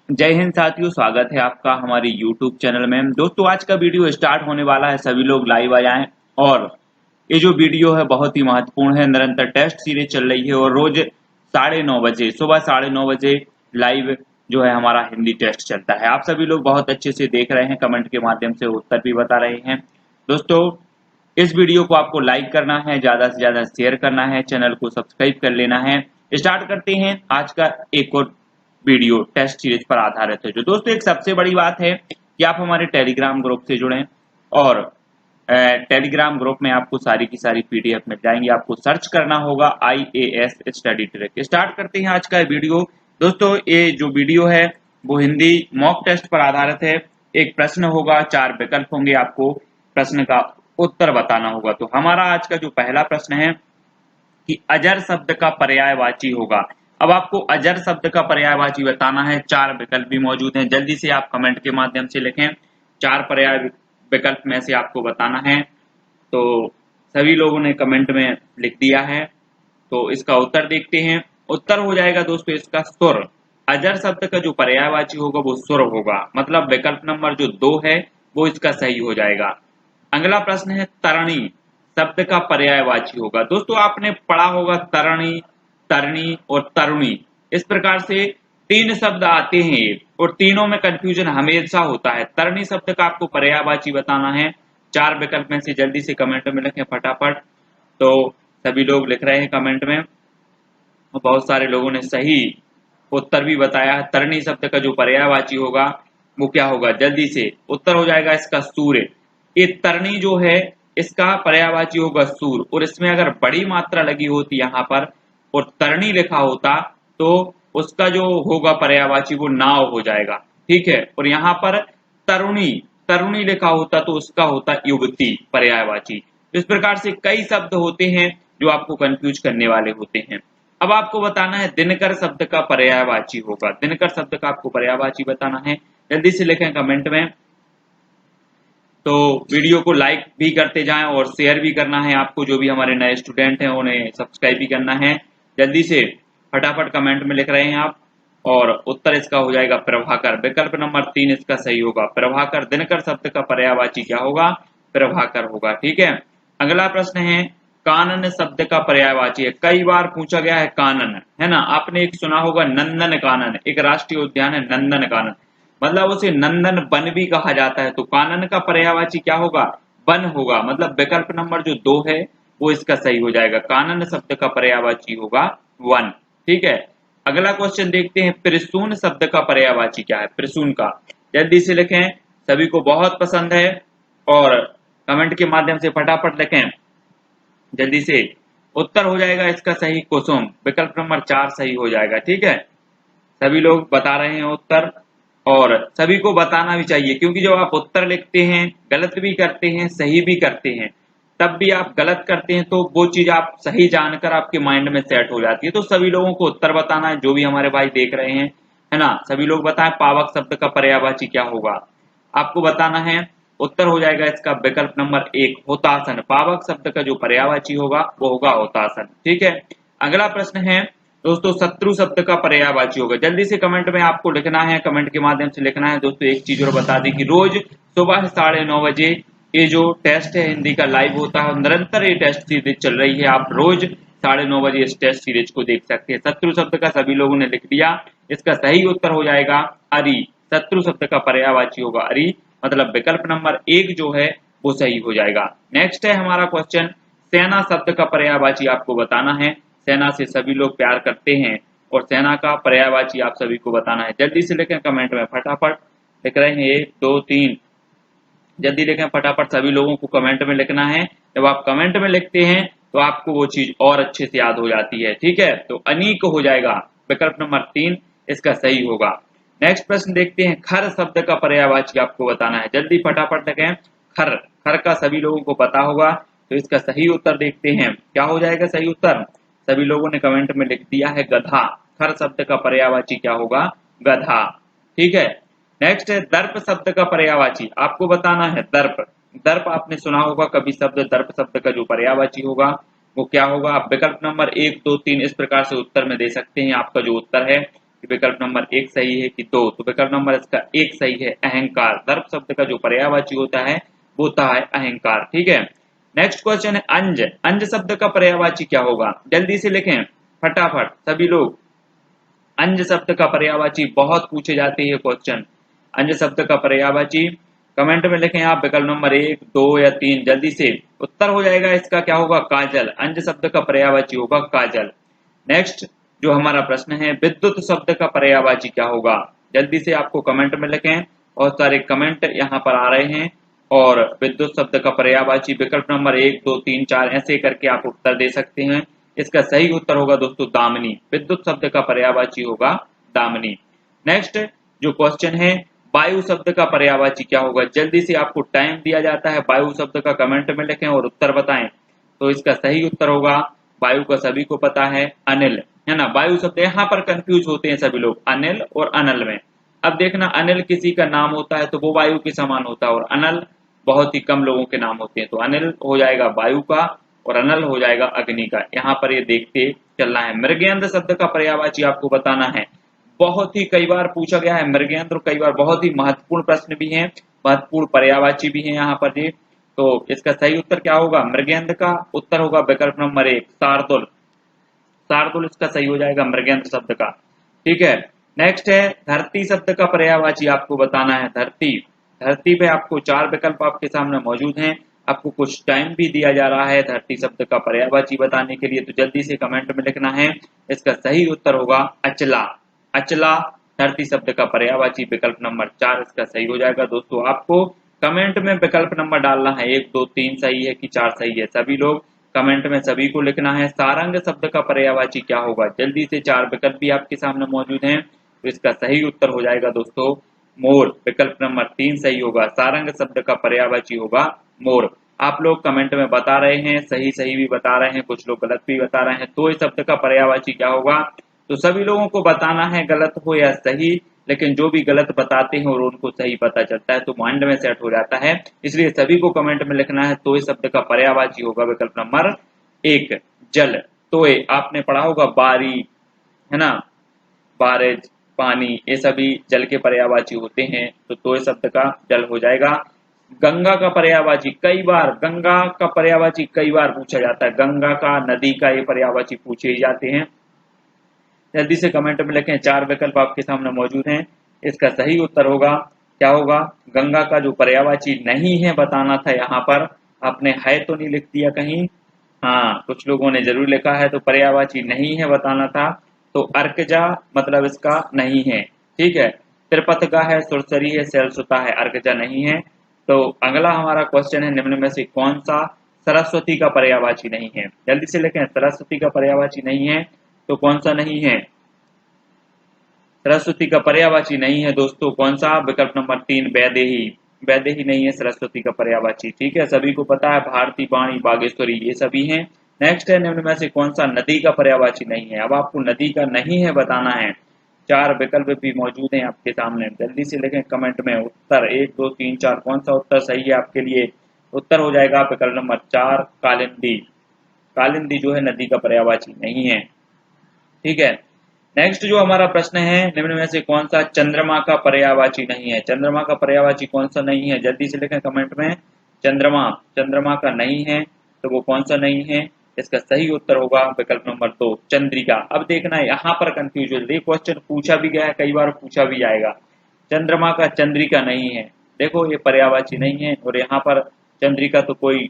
जय हिंद साथियों, स्वागत है आपका हमारे YouTube चैनल में। दोस्तों, आज का वीडियो स्टार्ट होने वाला है, सभी लोग लाइव आ जाएं। और ये जो वीडियो है बहुत ही महत्वपूर्ण है। निरंतर टेस्ट सीरीज चल रही है और रोज 9:30 बजे, सुबह 9:30 बजे लाइव जो है हमारा हिंदी टेस्ट चलता है। आप सभी लोग बहुत अच्छे से देख रहे हैं, कमेंट के माध्यम से उत्तर भी बता रहे हैं। दोस्तों, इस वीडियो को आपको लाइक करना है, ज्यादा से ज्यादा शेयर करना है, चैनल को सब्सक्राइब कर लेना है। स्टार्ट करते हैं आज का एक और वीडियो टेस्ट सीरीज पर आधारित है। जो दोस्तों, एक सबसे बड़ी बात है कि आप हमारे टेलीग्राम ग्रुप से जुड़ें और टेलीग्राम ग्रुप में आपको सारी की सारी पीडीएफ मिल जाएंगी। आपको सर्च करना होगा IAS स्टडी ट्रैक। स्टार्ट करते हैं आज का वीडियो। दोस्तों, ये जो वीडियो है वो हिंदी मॉक टेस्ट पर आधारित है। एक प्रश्न होगा, 4 विकल्प होंगे, आपको प्रश्न का उत्तर बताना होगा। तो हमारा आज का जो पहला प्रश्न है कि अजर शब्द का पर्यायवाची होगा। अब आपको अजर शब्द का पर्यायवाची बताना है। 4 विकल्प भी मौजूद हैं, जल्दी से आप कमेंट के माध्यम से लिखें। 4 पर्याय विकल्प में से आपको बताना है। तो सभी लोगों ने कमेंट में लिख दिया है, तो इसका उत्तर देखते हैं। उत्तर हो जाएगा दोस्तों इसका सुर। अजर शब्द का जो पर्यायवाची होगा वो सुर होगा, मतलब विकल्प नंबर जो 2 है वो इसका सही हो जाएगा। अगला प्रश्न है तरणी शब्द का पर्यायवाची होगा। दोस्तों, आपने पढ़ा होगा तरणी, तरणी और तरुणी। इस प्रकार से 3 शब्द आते हैं और तीनों में कंफ्यूजन हमेशा होता है। तरणी शब्द का आपको पर्यायवाची बताना है। 4 विकल्प में से जल्दी से कमेंट में लिखें फटाफट। तो सभी लोग लिख रहे हैं कमेंट में और बहुत सारे लोगों ने सही उत्तर भी बताया है। तरणी शब्द का जो पर्यायवाची होगा वो क्या होगा, जल्दी से उत्तर हो जाएगा इसका सूर्य। ये तरणी जो है इसका पर्यायवाची होगा सूर, और इसमें अगर बड़ी मात्रा लगी होती यहाँ पर और तरणी लिखा होता तो उसका जो होगा पर्यायवाची वो नाव हो जाएगा। ठीक है, और यहाँ पर तरुणी, तरुणी लिखा होता तो उसका होता युवती पर्यायवाची। इस प्रकार से कई शब्द होते हैं जो आपको कंफ्यूज करने वाले होते हैं। अब आपको बताना है दिनकर शब्द का पर्यायवाची होगा। दिनकर शब्द का आपको पर्यायवाची बताना है, जल्दी से लिखें कमेंट में। तो वीडियो को लाइक भी करते जाएं और शेयर भी करना है आपको। जो भी हमारे नए स्टूडेंट हैं उन्हें सब्सक्राइब भी करना है। जल्दी से फटाफट कमेंट में लिख रहे हैं आप। और उत्तर इसका हो जाएगा प्रभाकर। विकल्प नंबर 3 इसका सही होगा, प्रभाकर। दिनकर शब्द का पर्यायवाची क्या होगा, प्रभाकर होगा। ठीक है, अगला प्रश्न है कानन शब्द का पर्यायवाची है। कई बार पूछा गया है कानन, है ना। आपने एक सुना होगा नंदन कानन, एक राष्ट्रीय उद्यान है नंदन कानन, मतलब उसे नंदन वन भी कहा जाता है। तो कानन का पर्यायवाची क्या होगा, वन होगा। मतलब विकल्प नंबर जो 2 है वो इसका सही हो जाएगा। कानन शब्द का पर्यायवाची होगा वन। ठीक है, अगला क्वेश्चन देखते हैं प्रसून शब्द का पर्यायवाची क्या है। प्रसून का जल्दी से लिखें, सभी को बहुत पसंद है और कमेंट के माध्यम से फटाफट लिखें जल्दी से। उत्तर हो जाएगा इसका सही कुसुम। विकल्प नंबर 4 सही हो जाएगा। ठीक है, सभी लोग बता रहे हैं उत्तर और सभी को बताना भी चाहिए, क्योंकि जब आप उत्तर लिखते हैं गलत भी करते हैं सही भी करते हैं, तब भी आप गलत करते हैं तो वो चीज आप सही जानकर आपके माइंड में सेट हो जाती है। तो सभी लोगों को उत्तर बताना है, जो भी हमारे भाई देख रहे हैं, है ना। सभी लोग बताएं पावक शब्द का पर्यायवाची क्या होगा, आपको बताना है। उत्तर हो जाएगा इसका विकल्प नंबर 1 होतासन। पावक शब्द का जो पर्यायवाची होगा वो होगा होतासन। ठीक है, अगला प्रश्न है दोस्तों शत्रु शब्द का पर्यायवाची होगा। जल्दी से कमेंट में आपको लिखना है, कमेंट के माध्यम से लिखना है। दोस्तों, एक चीज और बता दें कि रोज सुबह 9:30 बजे ये जो टेस्ट है हिंदी का लाइव होता है। निरंतर ये टेस्ट सीरीज चल रही है, आप रोज 9:30 बजे इस टेस्ट सीरीज को देख सकते हैं। शत्रु शब्द का सभी लोगों ने लिख दिया, इसका सही उत्तर हो जाएगा अरि। शत्रु शब्द का पर्यायवाची होगा अरि, मतलब विकल्प नंबर 1 जो है वो सही हो जाएगा। नेक्स्ट है हमारा क्वेश्चन सेना शब्द का पर्यायवाची आपको बताना है। सेना से सभी लोग प्यार करते हैं और सेना का पर्यायवाची आप सभी को बताना है। जल्दी से लिखें कमेंट में फटाफट। लिख रहे हैं 1 2 3, जल्दी लिखें फटाफट। सभी लोगों को कमेंट में लिखना है। जब आप कमेंट में लिखते हैं तो आपको वो चीज और अच्छे से याद हो जाती है। ठीक है, तो अनीक हो जाएगा। विकल्प नंबर 3 इसका सही होगा। नेक्स्ट प्रश्न देखते हैं खर शब्द का पर्यायवाची आपको बताना है। जल्दी फटाफट लिखें खर। खर का सभी लोगों को पता होगा, तो इसका सही उत्तर देखते हैं क्या हो जाएगा। सही उत्तर सभी लोगों ने कमेंट में लिख दिया है गधा। खर शब्द का पर्यायवाची क्या होगा, गधा। ठीक है, नेक्स्ट है दर्प शब्द का पर्यायवाची आपको बताना है। दर्प, दर्प आपने सुना होगा कभी शब्द। दर्प शब्द का जो पर्यायवाची होगा वो क्या होगा। आप विकल्प नंबर 1 2 3 इस प्रकार से उत्तर में दे सकते हैं। आपका जो उत्तर है कि विकल्प नंबर 1 सही है कि 2। तो विकल्प नंबर इसका 1 सही है, अहंकार। दर्प शब्द का जो पर्यायवाची होता है वो होता है अहंकार। ठीक है, नेक्स्ट क्वेश्चन है अंज। अंज शब्द का पर्यायवाची क्या होगा? जल्दी से लिखें फटाफट सभी लोग। अंज शब्द का पर्यायवाची बहुत पूछे जाते हैं क्वेश्चन। अंज शब्द का पर्यायवाची कमेंट में लिखें आप, विकल्प नंबर 1, 2 या 3। जल्दी से उत्तर हो जाएगा इसका क्या होगा? काजल। अंज शब्द का पर्यायवाची होगा काजल। नेक्स्ट जो हमारा प्रश्न है, विद्युत शब्द का पर्यायवाची क्या होगा? जल्दी से आपको कमेंट में लिखें। बहुत सारे कमेंट यहाँ पर आ रहे हैं और विद्युत शब्द का पर्यायवाची विकल्प नंबर 1, 2, 3, 4 ऐसे करके आप उत्तर दे सकते हैं। इसका सही उत्तर होगा दोस्तों दामिनी। विद्युत शब्द का पर्यायवाची होगा दामिनी। नेक्स्ट जो क्वेश्चन है, वायु शब्द का पर्यायवाची क्या होगा? जल्दी से आपको टाइम दिया जाता है, वायु शब्द का कमेंट में लिखें और उत्तर बताएं। तो इसका सही उत्तर होगा, वायु का सभी को पता है, अनिल, है ना। वायु शब्द यहाँ पर कंफ्यूज होते हैं सभी लोग अनिल और अनल में। अब देखना, अनिल किसी का नाम होता है तो वो वायु के समान होता है और अनल बहुत ही कम लोगों के नाम होते हैं। तो अनिल हो जाएगा वायु का और अनल हो जाएगा अग्नि का। यहाँ पर ये देखते चलना है। मृगयंत्र शब्द का पर्यायवाची आपको बताना है। बहुत ही कई बार पूछा गया है मृगयंत्र, कई बार बहुत ही महत्वपूर्ण प्रश्न भी है, महत्वपूर्ण पर्यायवाची भी है यहाँ पर जी। तो इसका सही उत्तर क्या होगा? मृगयंत्र का उत्तर होगा विकल्प नंबर 1, शार्दुल। शार्दुल इसका सही हो जाएगा मृगयंत्र शब्द का। ठीक है, नेक्स्ट है धरती शब्द का पर्यायवाची आपको बताना है। धरती, धरती पे आपको 4 विकल्प आपके सामने मौजूद हैं। आपको कुछ टाइम भी दिया जा रहा है धरती शब्द का पर्यायवाची बताने के लिए, तो जल्दी से कमेंट में लिखना है। इसका सही उत्तर होगा अचला। अचला धरती शब्द का पर्यायवाची विकल्प नंबर 4 इसका सही हो जाएगा। दोस्तों आपको कमेंट में विकल्प नंबर डालना है, 1, 2, 3 सही है कि 4 सही है। सभी लोग कमेंट में सभी को लिखना है। सारंग शब्द का पर्यायवाची क्या होगा? जल्दी से 4 विकल्प भी आपके सामने मौजूद हैं। तो इसका सही उत्तर हो जाएगा दोस्तों मोर। विकल्प नंबर 3 सही होगा। सारंग शब्द का पर्यायवाची होगा मोर। आप लोग कमेंट में बता रहे हैं, सही सही भी बता रहे हैं, कुछ लोग गलत भी बता रहे हैं। तो इस शब्द का पर्यायवाची क्या होगा? तो सभी लोगों को बताना है, गलत हो या सही। लेकिन जो भी गलत बताते हैं और उनको सही पता चलता है तो माइंड में सेट हो जाता है, इसलिए सभी को कमेंट में लिखना है। तो इस शब्द का पर्यायवाची होगा विकल्प नंबर 1 जल। तो आपने पढ़ा होगा बारी, है ना, बारिश, पानी, ये सभी जल के पर्यायवाची होते हैं। तो शब्द का जल हो जाएगा। गंगा का पर्यायवाची कई बार, गंगा का पर्यायवाची कई बार पूछा जाता है। गंगा का, नदी का ये पर्यायवाची पूछे ही जाते हैं। जल्दी से कमेंट में लिखें। 4 विकल्प आपके सामने मौजूद हैं। इसका सही उत्तर होगा क्या होगा? गंगा का जो पर्यायवाची नहीं है बताना था। यहाँ पर आपने है तो नहीं लिख दिया कहीं? हाँ, कुछ लोगों ने जरूर लिखा है। तो पर्यायवाची नहीं है बताना था। तो अर्कजा मतलब इसका नहीं है। ठीक है, त्रिपथगा है, सुरसरी है, सैलसुता है, अर्कजा नहीं है। तो अगला हमारा क्वेश्चन है, निम्न में से कौन सा सरस्वती का पर्यायवाची नहीं है? जल्दी से लिखें। सरस्वती का पर्यायवाची नहीं है तो कौन सा नहीं है? सरस्वती का पर्यायवाची नहीं है दोस्तों, कौन सा? विकल्प नंबर 3 वैदेही। वैदेही नहीं है सरस्वती का पर्यायवाची। ठीक है, सभी को पता है भारती, वाणी, बागेश्वरी ये सभी हैं। नेक्स्ट है, निम्न में से कौन सा नदी का पर्यायवाची नहीं है? अब आपको नदी का नहीं है बताना है। 4 विकल्प भी मौजूद हैं आपके सामने। जल्दी से लिखें कमेंट में उत्तर। 1, 2, 3, 4 कौन सा उत्तर सही है आपके लिए? उत्तर हो जाएगा विकल्प नंबर 4 कालिंदी। कालिंदी जो है नदी का पर्यायवाची नहीं है। ठीक है, नेक्स्ट जो हमारा प्रश्न है, निम्न में से कौन सा चंद्रमा का पर्यायवाची नहीं है? चंद्रमा का पर्यायवाची कौन सा नहीं है? जल्दी से लिखें कमेंट में। चंद्रमा, चंद्रमा का नहीं है तो वो कौन सा नहीं है? इसका सही उत्तर होगा विकल्प नंबर 2 चंद्रिका। अब देखना यहाँ पर कंफ्यूज हो रही, क्वेश्चन पूछा भी गया है, कई बार पूछा भी जाएगा। चंद्रमा का चंद्रिका नहीं है। देखो ये पर्यायवाची नहीं है और यहाँ पर चंद्रिका तो कोई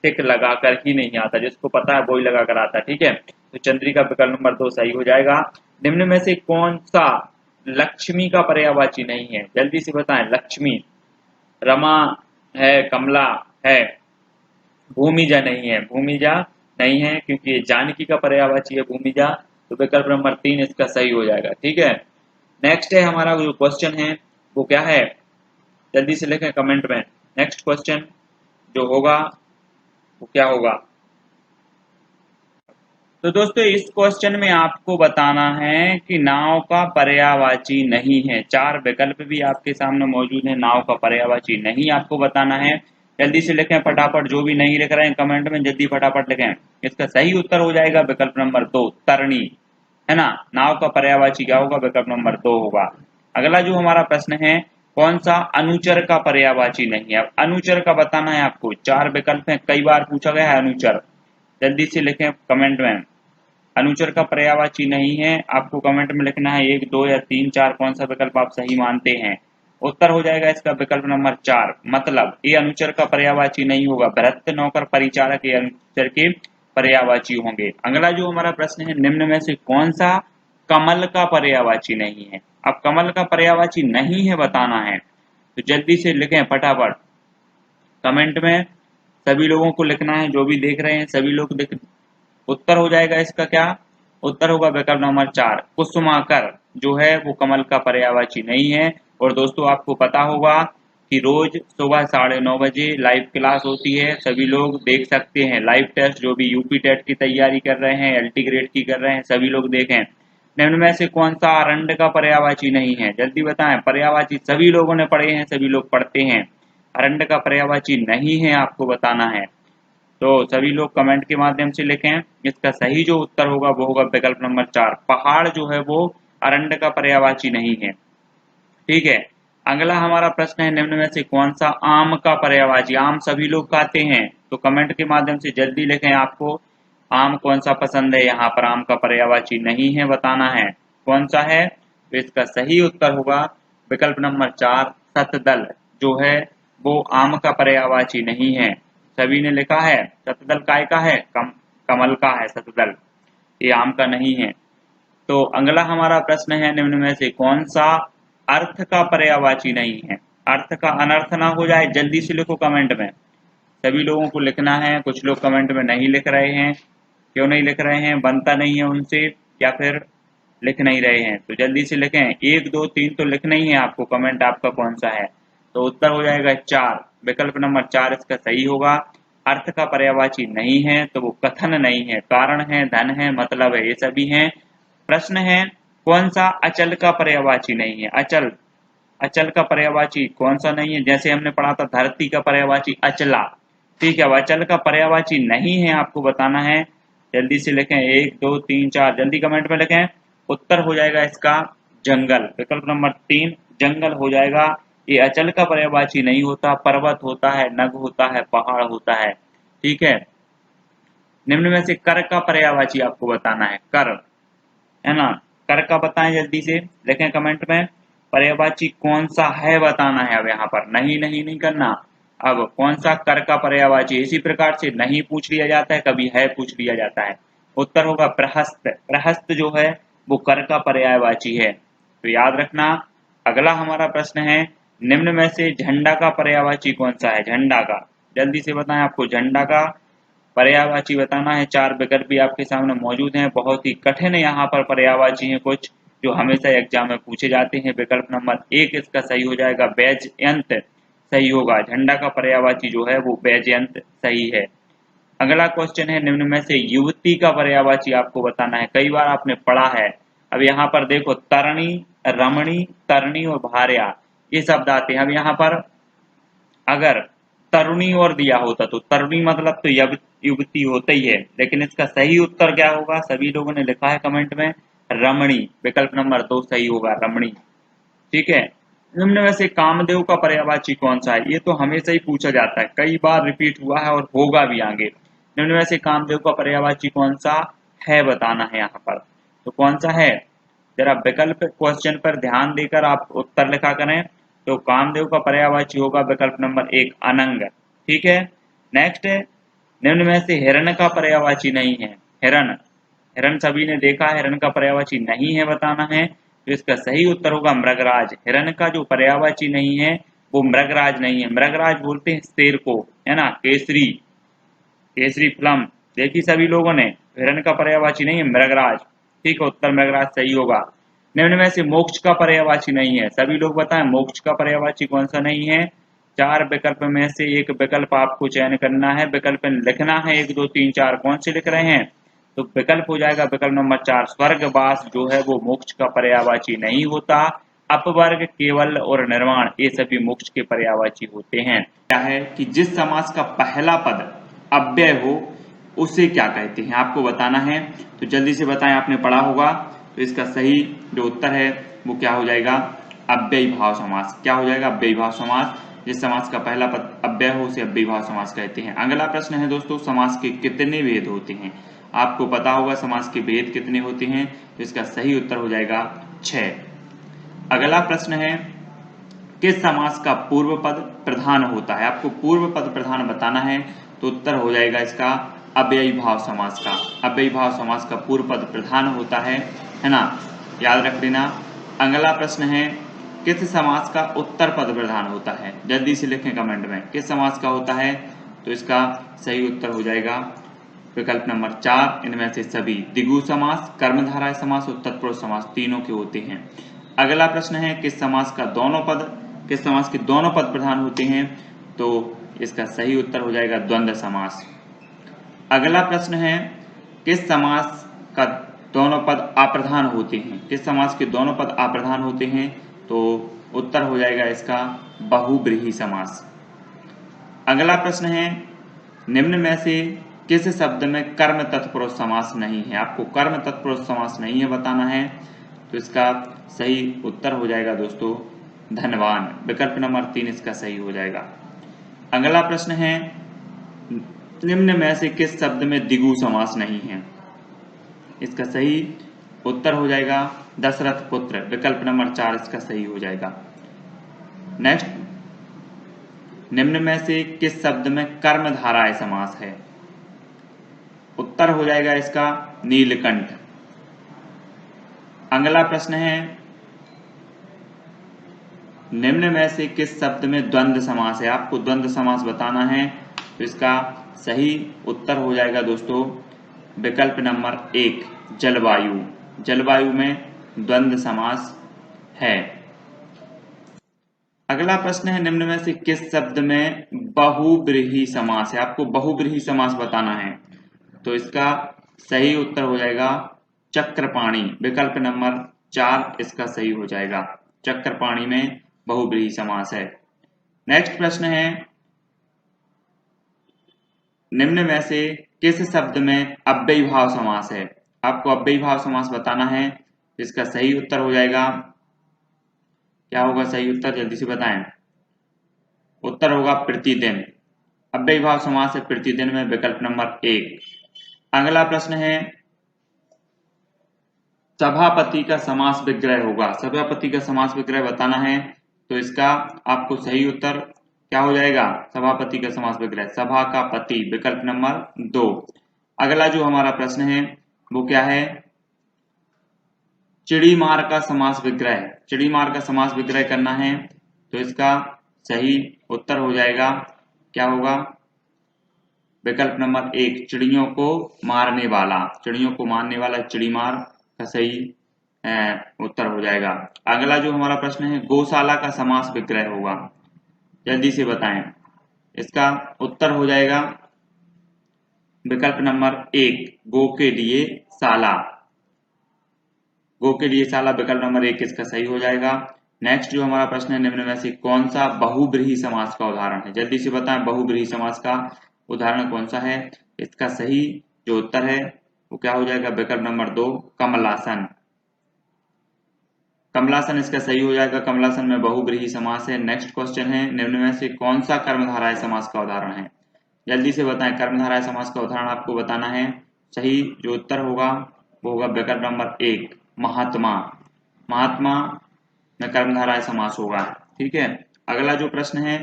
टिक लगाकर ही नहीं आता, जिसको पता है वही लगाकर आता। ठीक है, तो चंद्रिका विकल्प नंबर 2 सही हो जाएगा। निम्न में से कौन सा लक्ष्मी का पर्यायवाची नहीं है? जल्दी से बताएं। लक्ष्मी, रमा है, कमला है, भूमिजा नहीं है। भूमिजा नहीं है क्योंकि ये जानकी का पर्यायवाची है भूमिजा। तो विकल्प नंबर 3 इसका सही हो जाएगा। ठीक है, नेक्स्ट है हमारा जो क्वेश्चन है वो क्या है? जल्दी से लिखें कमेंट में। नेक्स्ट क्वेश्चन जो होगा वो क्या होगा? तो दोस्तों इस क्वेश्चन में आपको बताना है कि नाव का पर्यायवाची नहीं है। 4 विकल्प भी आपके सामने मौजूद है, नाव का पर्यायवाची नहीं आपको बताना है। जल्दी से लिखें फटाफट, जो भी नहीं लिख रहे हैं कमेंट में जल्दी फटाफट लिखें। इसका सही उत्तर हो जाएगा विकल्प नंबर 2 तरणी। है ना। नाव का पर्यायवाची क्या होगा, विकल्प नंबर 2 होगा। अगला जो हमारा प्रश्न है, कौन सा अनुचर का पर्यायवाची नहीं है। अब अनुचर का बताना है आपको, 4 विकल्प हैं, कई बार पूछा गया है अनुचर। जल्दी से लिखें कमेंट में, अनुचर का पर्यायवाची नहीं है। आपको कमेंट में लिखना है 1, 2 या 3, 4 कौन सा विकल्प आप सही मानते हैं। उत्तर हो जाएगा इसका विकल्प नंबर 4, मतलब ये अनुचर का पर्यायवाची नहीं होगा। भृत्य, नौकर, परिचारक ये अनुचर के पर्यायवाची होंगे। अगला जो हमारा प्रश्न है, निम्न में से कौन सा कमल का पर्यायवाची नहीं है। अब कमल का पर्यायवाची नहीं है बताना है, तो जल्दी से लिखें फटाफट कमेंट में। सभी लोगों को लिखना है, जो भी देख रहे हैं सभी लोग उत्तर हो जाएगा इसका क्या, उत्तर होगा विकल्प नंबर 4, कुसुमाकर जो है वो कमल का पर्यायवाची नहीं है। और दोस्तों आपको पता होगा कि रोज सुबह 9:30 बजे लाइव क्लास होती है, सभी लोग देख सकते हैं। लाइव टेस्ट जो भी यूपी टेट की तैयारी कर रहे हैं, एलटी ग्रेड की कर रहे हैं, सभी लोग देखें। निम्न में से कौन सा अरंड का पर्यायवाची नहीं है, जल्दी बताएं। पर्यायवाची सभी लोगों ने पढ़े हैं, सभी लोग पढ़ते हैं। अरंड का पर्यायवाची नहीं है, आपको बताना है। तो सभी लोग कमेंट के माध्यम से लिखें। इसका सही जो उत्तर होगा वो होगा विकल्प नंबर 4, पहाड़ जो है वो अरंड का पर्यायवाची नहीं है। ठीक है, अगला हमारा प्रश्न है, निम्न में से कौन सा आम का पर्यायवाची। आम सभी लोग खाते हैं, तो कमेंट के माध्यम से जल्दी लिखें आपको आम कौन सा पसंद है। यहाँ पर आम का पर्यायवाची नहीं है, बताना है कौन सा है। तो इसका सही उत्तर होगा विकल्प नंबर 4, सतदल जो है वो आम का पर्यायवाची नहीं है। सभी ने लिखा है सतदल काय का है, कमल का है सतदल, ये आम का नहीं है। तो अगला हमारा प्रश्न है, निम्न में से कौन सा अर्थ का पर्यायवाची नहीं है। अर्थ का अनर्थ ना हो जाए, जल्दी से लिखो कमेंट में। सभी लोगों को लिखना है, कुछ लोग कमेंट में नहीं लिख रहे हैं, क्यों नहीं लिख रहे हैं, बनता नहीं है उनसे या फिर लिख नहीं रहे हैं, तो जल्दी से लिखें। 1, 2, 3 तो लिखना ही है आपको, कमेंट आपका कौन सा है। तो उत्तर हो जाएगा 4, विकल्प नंबर 4 इसका सही होगा। अर्थ का पर्यायवाची नहीं है, तो वो कथन नहीं है, कारण है, धन है, मतलब है, ये सभी हैं। प्रश्न है, कौन सा अचल का पर्यायवाची नहीं है। अचल, अचल का पर्यायवाची कौन सा नहीं है। जैसे हमने पढ़ा था धरती का पर्यायवाची अचला, ठीक है, अब अचल का पर्यायवाची नहीं है, आपको बताना है। जल्दी से लिखें 1, 2, 3, 4 जल्दी कमेंट में लिखें। उत्तर हो जाएगा इसका जंगल, विकल्प नंबर 3 जंगल हो जाएगा। ये अचल का पर्यायवाची नहीं होता, पर्वत होता है, नग होता है, पहाड़ होता है। ठीक है, निम्न में से कर का पर्यायवाची आपको बताना है, कर, है ना। कर का बताएं, जल्दी से लिखें कमेंट में। पर्यायवाची कौन सा है बताना है। अब यहाँ पर नहीं नहीं नहीं करना, अब कौन सा कर का पर्यायवाची। इसी प्रकार से नहीं पूछ लिया जाता है, कभी है पूछ लिया जाता है। उत्तर होगा प्रहस्त, प्रहस्त जो है वो कर का पर्यायवाची है, तो याद रखना। अगला हमारा प्रश्न है, निम्न में से झंडा का पर्यायवाची कौन सा है। झंडा का जल्दी से बताएं, आपको झंडा का पर्यायवाची बताना है। 4 विकल्प भी आपके सामने मौजूद हैं, बहुत ही कठिन यहाँ पर पर्यायवाची हैं कुछ जो हमेशा एग्जाम में पूछे जाते हैं। विकल्प नंबर 1 इसका सही हो जाएगा, वैजयंत सही होगा। झंडा का पर्यायवाची जो है वो वैजयंत सही है। अगला क्वेश्चन है, निम्न में से युवती का पर्यायवाची आपको बताना है। कई बार आपने पढ़ा है। अब यहाँ पर देखो तरणी, रमणी, तरणी और भार्या ये शब्द आते हैं। अब यहाँ पर अगर तरुणी और दिया होता तो तरुणी मतलब तो युवती होता ही है, लेकिन इसका सही उत्तर क्या होगा, सभी लोगों ने लिखा है कमेंट में रमणी, विकल्प नंबर 2 सही होगा, रमणी। ठीक है, निम्न में से कामदेव का पर्यायवाची कौन सा है। ये तो हमेशा ही पूछा जाता है, कई बार रिपीट हुआ है और होगा भी आगे। निम्न में से कामदेव का पर्यायवाची कौन सा है बताना है यहाँ पर, तो कौन सा है। जरा विकल्प क्वेश्चन पर ध्यान देकर आप उत्तर लिखा करें। तो कामदेव का पर्यायवाची होगा विकल्प नंबर 1 अनंग। ठीक है, नेक्स्ट है, निम्न में से हिरण का पर्यायवाची नहीं है। हिरण, हिरण सभी ने देखा, हिरण का पर्यायवाची नहीं है बताना है। तो इसका सही उत्तर होगा मृगराज। हिरण का जो पर्यायवाची नहीं है वो मृगराज नहीं है। मृगराज बोलते हैं शेर को, है ना। केसरी, केसरी फिल्म देखी सभी लोगों ने, हिरण का पर्यायवाची नहीं है मृगराज। ठीक है, उत्तर मृगराज सही होगा। निम्न में से मोक्ष का पर्यायवाची नहीं है। सभी लोग बताएं मोक्ष का पर्यायवाची कौन सा नहीं है। 4 विकल्प में से एक विकल्प आपको चयन करना है, विकल्प लिखना है 1, 2, 3, 4 कौन से लिख रहे हैं। तो विकल्प हो जाएगा विकल्प नंबर 4 स्वर्गवास जो है वो मोक्ष का पर्यायवाची नहीं होता। अपवर्ग, केवल और निर्वाण ये सभी मोक्ष के पर्यायवाची होते हैं। क्या है कि जिस समास का पहला पद अव्यय हो उसे क्या कहते हैं, आपको बताना है। तो जल्दी से बताएं, आपने पढ़ा होगा तो इसका सही जो उत्तर है वो क्या हो जाएगा, अव्ययी भाव समास। क्या हो जाएगा, अव्ययी भाव समास। जिस समास का पहला पद अव्यय हो उसे अव्ययी भाव समास कहते हैं। अगला प्रश्न है दोस्तों, समास के कितने भेद होते हैं। आपको पता होगा समास के भेद कितने होते हैं, तो इसका सही उत्तर हो जाएगा 6। अगला प्रश्न है, किस समास का पूर्व पद प्रधान होता है। आपको पूर्व पद प्रधान बताना है, तो उत्तर हो जाएगा इसका अव्ययी भाव समास का। अव्ययी भाव समास का पूर्व पद प्रधान होता है ना, याद रख लेना। अगला प्रश्न है, किस समास का उत्तर पद प्रधान होता है। जल्दी से लिखें कमेंट में, किस समास का होता है, तो इसका सही उत्तर हो जाएगा विकल्प नंबर 4, इनमें से सभी। द्विगु समास, कर्मधारय समास और तत्पुरुष समास तीनों के होते हैं। अगला प्रश्न है, किस समास के दोनों पद प्रधान होते हैं, तो इसका सही उत्तर हो जाएगा द्वंद्व समास। अगला प्रश्न है, किस समास का दोनों पद अप्रधान होते हैं। किस समास के दोनों पद अप्रधान होते हैं, तो उत्तर हो जाएगा इसका बहुब्रीहि समास। अगला प्रश्न है, निम्न में से किस शब्द में कर्म तत्पुरुष समास नहीं है। आपको कर्म तत्पुरुष समास नहीं है बताना है, तो इसका सही उत्तर हो जाएगा दोस्तों धनवान। विकल्प नंबर 3 इसका सही हो जाएगा। अगला प्रश्न है, निम्न में से किस शब्द में द्विगु समास नहीं है। इसका सही उत्तर हो जाएगा दशरथ पुत्र। विकल्प नंबर 4 इसका सही हो जाएगा। नेक्स्ट, निम्न में से किस शब्द में कर्मधारय समास है। उत्तर हो जाएगा इसका नीलकंठ। अगला प्रश्न है, निम्न में से किस शब्द में द्वंद्व समास है। आपको द्वंद्व समास बताना है, तो इसका सही उत्तर हो जाएगा दोस्तों विकल्प नंबर 1 जलवायु। जलवायु में द्वंद्व समास है। अगला प्रश्न है, निम्न में से किस शब्द में बहुब्रीहि समास है। आपको बहुब्रीहि समास बताना है, तो इसका सही उत्तर हो जाएगा चक्रपाणी। विकल्प नंबर 4 इसका सही हो जाएगा। चक्रपाणी में बहुब्रीहि समास है। नेक्स्ट प्रश्न है, निम्न में से किस शब्द में अव्ययी भाव समास है। आपको अव्ययी भाव समास बताना है, इसका सही उत्तर हो जाएगा, क्या होगा सही उत्तर, जल्दी से बताएं। उत्तर होगा प्रतिदिन। अव्ययी भाव समास है प्रतिदिन में। विकल्प नंबर 1। अगला प्रश्न है, सभापति का समास विग्रह होगा। सभापति का समास विग्रह बताना है, तो इसका आपको सही उत्तर क्या हो जाएगा, सभापति का समास विग्रह सभा का पति। विकल्प नंबर 2। अगला जो हमारा प्रश्न है वो क्या है, चिड़ीमार का समास विग्रह। चिड़ीमार का समास विग्रह करना है, तो इसका सही उत्तर हो जाएगा, क्या होगा, विकल्प नंबर 1 चिड़ियों को मारने वाला। चिड़ियों को मारने वाला चिड़ीमार का सही उत्तर हो जाएगा। अगला जो हमारा प्रश्न है, गौशाला का समास विग्रह होगा। जल्दी से बताएं। इसका उत्तर हो जाएगा विकल्प नंबर 1 गो के लिए शाला। गो के लिए शाला, विकल्प नंबर 1 इसका सही हो जाएगा। नेक्स्ट जो हमारा प्रश्न है, निम्न में से कौन सा बहुब्रीहि समास का उदाहरण है। जल्दी से बताएं, बहुब्रीहि समास का उदाहरण कौन सा है। इसका सही जो उत्तर है वो क्या हो जाएगा, विकल्प नंबर 2 कमलासन। कमलासन इसका सही हो जाएगा। कमलासन में बहुब्रीहि समास है। नेक्स्ट क्वेश्चन है, निम्न में से कौन सा कर्मधारय समास का उदाहरण है। जल्दी से बताएं, कर्मधारय समास का उदाहरण आपको बताना है। सही जो उत्तर होगा वो होगा विकल्प नंबर 1 महात्मा। महात्मा में कर्मधारय समास होगा। ठीक है। अगला जो प्रश्न है,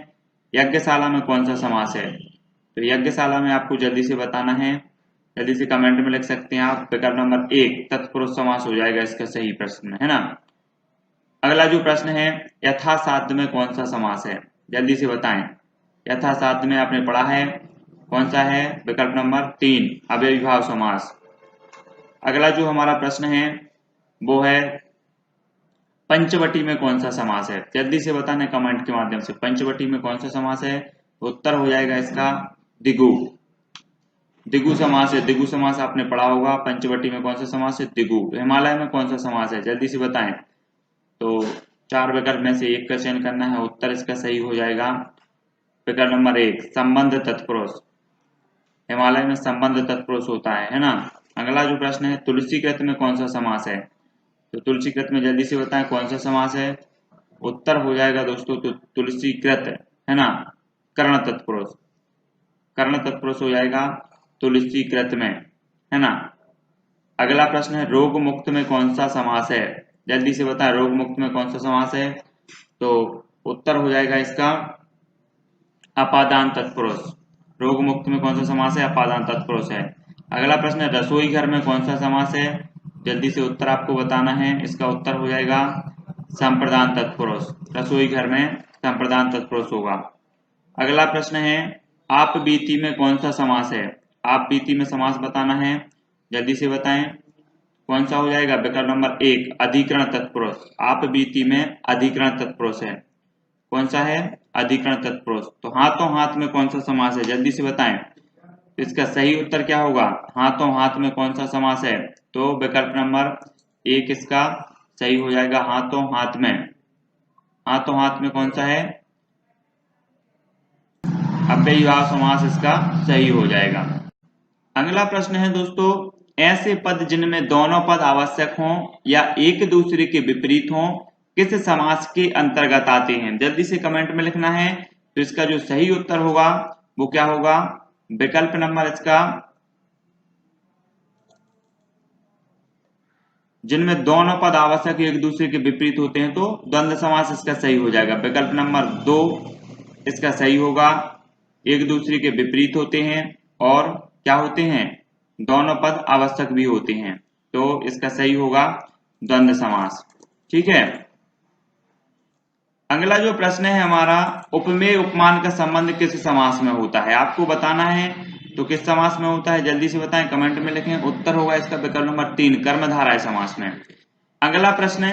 यज्ञशाला में कौन सा समास है। तो यज्ञशाला में आपको जल्दी से बताना है, जल्दी से कमेंट में लिख सकते हैं आप। विकल्प नंबर 1 तत्पुरुष समास हो जाएगा इसका सही प्रश्न, है ना। अगला जो प्रश्न है, यथासाध्य में कौन सा समास है। जल्दी से बताएं। यथासाध्य में आपने पढ़ा है, कौन सा है, विकल्प नंबर 3 अव्ययी भाव समास। अगला जो हमारा प्रश्न है वो है पंचवटी में कौन सा समास है। जल्दी से बताने कमेंट के माध्यम से, पंचवटी में कौन सा समास है। उत्तर हो जाएगा इसका दिगु। दिगु समास है। दिगु समास आपने पढ़ा होगा। पंचवटी में कौन सा समास है, दिगु। हिमालय में कौन सा समास है, जल्दी से बताएं। तो 4 विकल्प में से एक का चयन करना है। उत्तर इसका सही हो जाएगा विकल्प नंबर 1 संबंध तत्पुरुष। हिमालय में संबंध तत्पुरुष होता है ना। अगला जो प्रश्न है, तुलसी कृत में कौन सा समास है। तो तुलसीकृत में जल्दी से बताएं कौन सा समास है। उत्तर हो जाएगा दोस्तों तो तुलसीकृत, है ना, कर्ण तत्पुरुष, कर्ण तत्पुरुष हो जाएगा तुलसीकृत में, है ना। अगला प्रश्न है रोग मुक्त में कौन सा समास है। जल्दी से बताएं रोग मुक्त में कौन सा समास है। तो उत्तर हो जाएगा इसका अपादान तत्पुरुष। रोग मुक्त में कौन सा समास है, अपादान तत्पुरुष है। अगला प्रश्न है रसोई घर में कौन सा समास है। जल्दी से उत्तर आपको बताना है। इसका उत्तर हो जाएगा संप्रदान तत्पुरुष। रसोई घर में संप्रदान तत्पुरुष होगा। अगला प्रश्न है आप बीती में कौन सा समास है। आप बीती में समास बताना है। जल्दी से बताएं कौन सा हो जाएगा। विकल्प नंबर 1 अधिकरण तत्पुरुष। आप बीती में अधिकरण तत्पुरुष है। कौन सा है, अधिकरण तत्पुरुष। तो हाथों हाथ में कौन सा समास है, जल्दी से बताएं। तो इसका सही उत्तर क्या होगा, हाथों हाथ में कौन सा समास है। तो विकल्प नंबर 1 इसका सही हो जाएगा, हाथों हाथ में। हाथों हाथ में कौन सा है, अव्ययीभाव समास इसका सही हो जाएगा। अगला प्रश्न है दोस्तों ऐसे पद जिनमें दोनों पद आवश्यक हों या एक दूसरे के विपरीत हों किस समास के अंतर्गत आते हैं। जल्दी से कमेंट में लिखना है। तो इसका जो सही उत्तर होगा वो क्या होगा, विकल्प नंबर इसका जिनमें दोनों पद आवश्यक एक दूसरे के विपरीत होते हैं तो द्वंद्व समास इसका सही हो जाएगा। विकल्प नंबर 2 इसका सही होगा, एक दूसरे के विपरीत होते हैं और क्या होते हैं, दोनों पद आवश्यक भी होते हैं। तो इसका सही होगा द्वंद्व समास। ठीक है। अगला जो प्रश्न है हमारा उपमेय उपमान का संबंध किस समास में होता है, आपको बताना है। तो किस समास में होता है जल्दी से बताएं, कमेंट में लिखें। उत्तर होगा इसका विकल्प नंबर 3 कर्मधारय समास में। अगला प्रश्न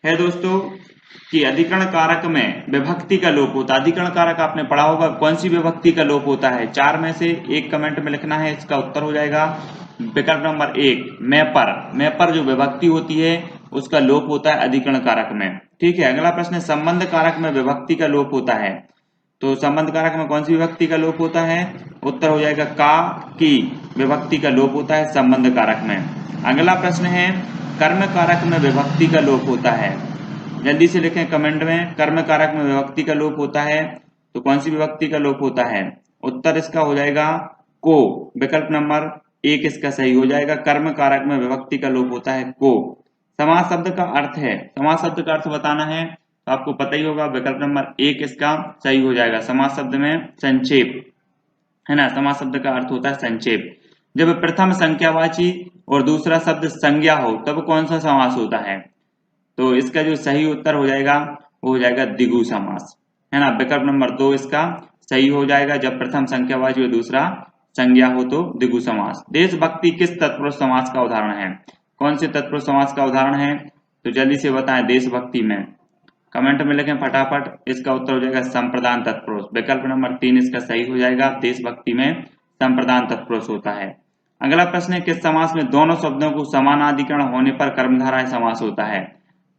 है दोस्तों कि अधिकरण कारक में विभक्ति का लोप होता है। अधिकरण कारक आपने पढ़ा होगा, कौन सी विभक्ति का लोप होता है, 4 में से एक कमेंट में लिखना है। इसका उत्तर हो जाएगा विकल्प नंबर 1 मैं पर जो विभक्ति होती है उसका लोप होता है अधिकरण कारक में। ठीक है। अगला प्रश्न है संबंध कारक में विभक्ति का लोप होता है। तो संबंध कारक में कौन सी विभक्ति का लोप होता है, उत्तर हो जाएगा का की विभक्ति का लोप होता है संबंध कारक में। अगला प्रश्न है कर्म कारक में विभक्ति का लोप होता है। जल्दी से लिखें कमेंट में, कर्म कारक में विभक्ति का लोप होता है तो कौन सी विभक्ति का लोप होता है। उत्तर इसका हो जाएगा को, विकल्प नंबर 1 इसका सही हो जाएगा। कर्म कारक में विभक्ति का लोप होता है को। समास शब्द का अर्थ है, समास शब्द का अर्थ बताना है तो आपको पता ही होगा, विकल्प नंबर 1 इसका सही हो जाएगा। समास शब्द में संक्षेप, है ना, समास शब्द का अर्थ होता है संक्षेप। जब प्रथम संख्यावाची और दूसरा शब्द संज्ञा हो तब कौन सा समास होता है। तो इसका जो सही उत्तर हो जाएगा वो हो जाएगा द्विगु समास, है ना। विकल्प नंबर 2 इसका सही हो जाएगा, जब प्रथम संख्यावाची और दूसरा संज्ञा हो तो द्विगु समास। देशभक्ति किस तत्पुरुष समास का उदाहरण है, कौन से तत्पुरुष समास का उदाहरण है। तो जल्दी से बताएं देशभक्ति में, कमेंट में लिखें फटाफट। इसका उत्तर हो जाएगा संप्रदान तत्पुरुष। विकल्प नंबर 3 इसका सही हो जाएगा, देशभक्ति में संप्रदान तत्पुरुष होता है। अगला प्रश्न है किस समास में दोनों शब्दों को समानाधिकरण होने पर कर्मधारय समास होता है।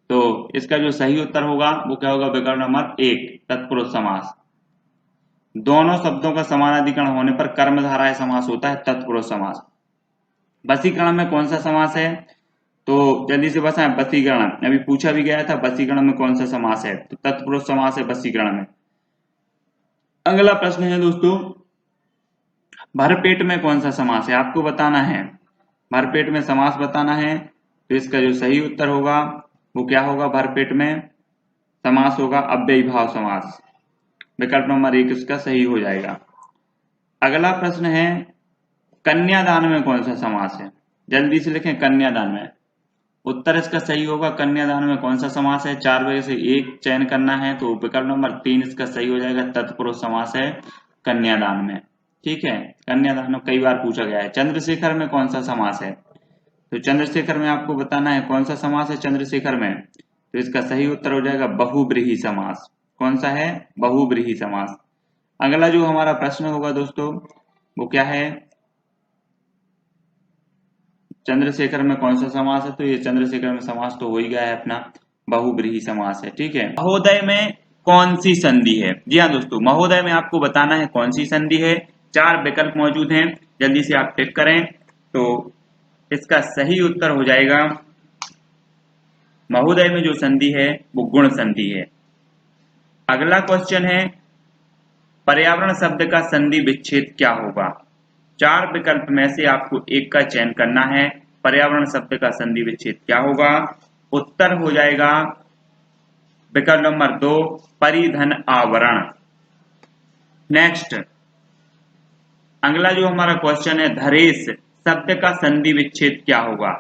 तो इसका जो सही उत्तर होगा वो क्या होगा, विकल्प नंबर 1 तत्पुरुष समास। दोनों शब्दों का समानाधिकरण होने पर कर्मधारय समास होता है तत्पुरुष समास। वशीकरण में कौन सा समास है, तो जल्दी से बताएं। वशीकरण अभी पूछा भी गया था, वशीकरण में कौन सा समास है, तो तत्पुरुष समास है वशीकरण में। अगला प्रश्न है दोस्तों भरपेट में कौन सा समास है, आपको बताना है। भरपेट में समास बताना है तो इसका जो सही उत्तर होगा वो क्या होगा, भरपेट में समास होगा अव्ययीभाव समास। विकल्प नंबर 1 इसका सही हो जाएगा। अगला प्रश्न है कन्यादान में कौन सा समास है, जल्दी से लिखें कन्यादान में। उत्तर इसका सही होगा कन्यादान में कौन सा समास है, 4 में से एक चयन करना है तो विकल्प नंबर 3 इसका सही हो जाएगा, तत्पुरुष समास है कन्यादान में। ठीक है, कन्यादान में कई बार पूछा गया है। चंद्रशेखर में कौन सा समास है, तो चंद्रशेखर में आपको बताना है कौन सा समास है चंद्रशेखर में। तो इसका सही उत्तर हो जाएगा बहुब्रीहि समास। कौन सा है, बहुब्रीहि समास। अगला जो हमारा प्रश्न होगा दोस्तों वो क्या है, चंद्रशेखर में कौन सा समास है। तो ये चंद्रशेखर में समास तो हो ही गया है अपना, बहुब्रीहि समास है। ठीक है। महोदय में कौन सी संधि है, जी हाँ दोस्तों महोदय में आपको बताना है कौन सी संधि है। 4 विकल्प मौजूद हैं, जल्दी से आप टिक करें। तो इसका सही उत्तर हो जाएगा महोदय में जो संधि है वो गुण संधि है। अगला क्वेश्चन है पर्यावरण शब्द का संधि विच्छेद क्या होगा। 4 विकल्प में से आपको एक का चयन करना है। पर्यावरण शब्द का संधि विच्छेद क्या होगा। उत्तर हो जाएगा विकल्प नंबर 2 परिधन आवरण। नेक्स्ट अगला जो हमारा क्वेश्चन है धरेश शब्द का संधि विच्छेद क्या होगा।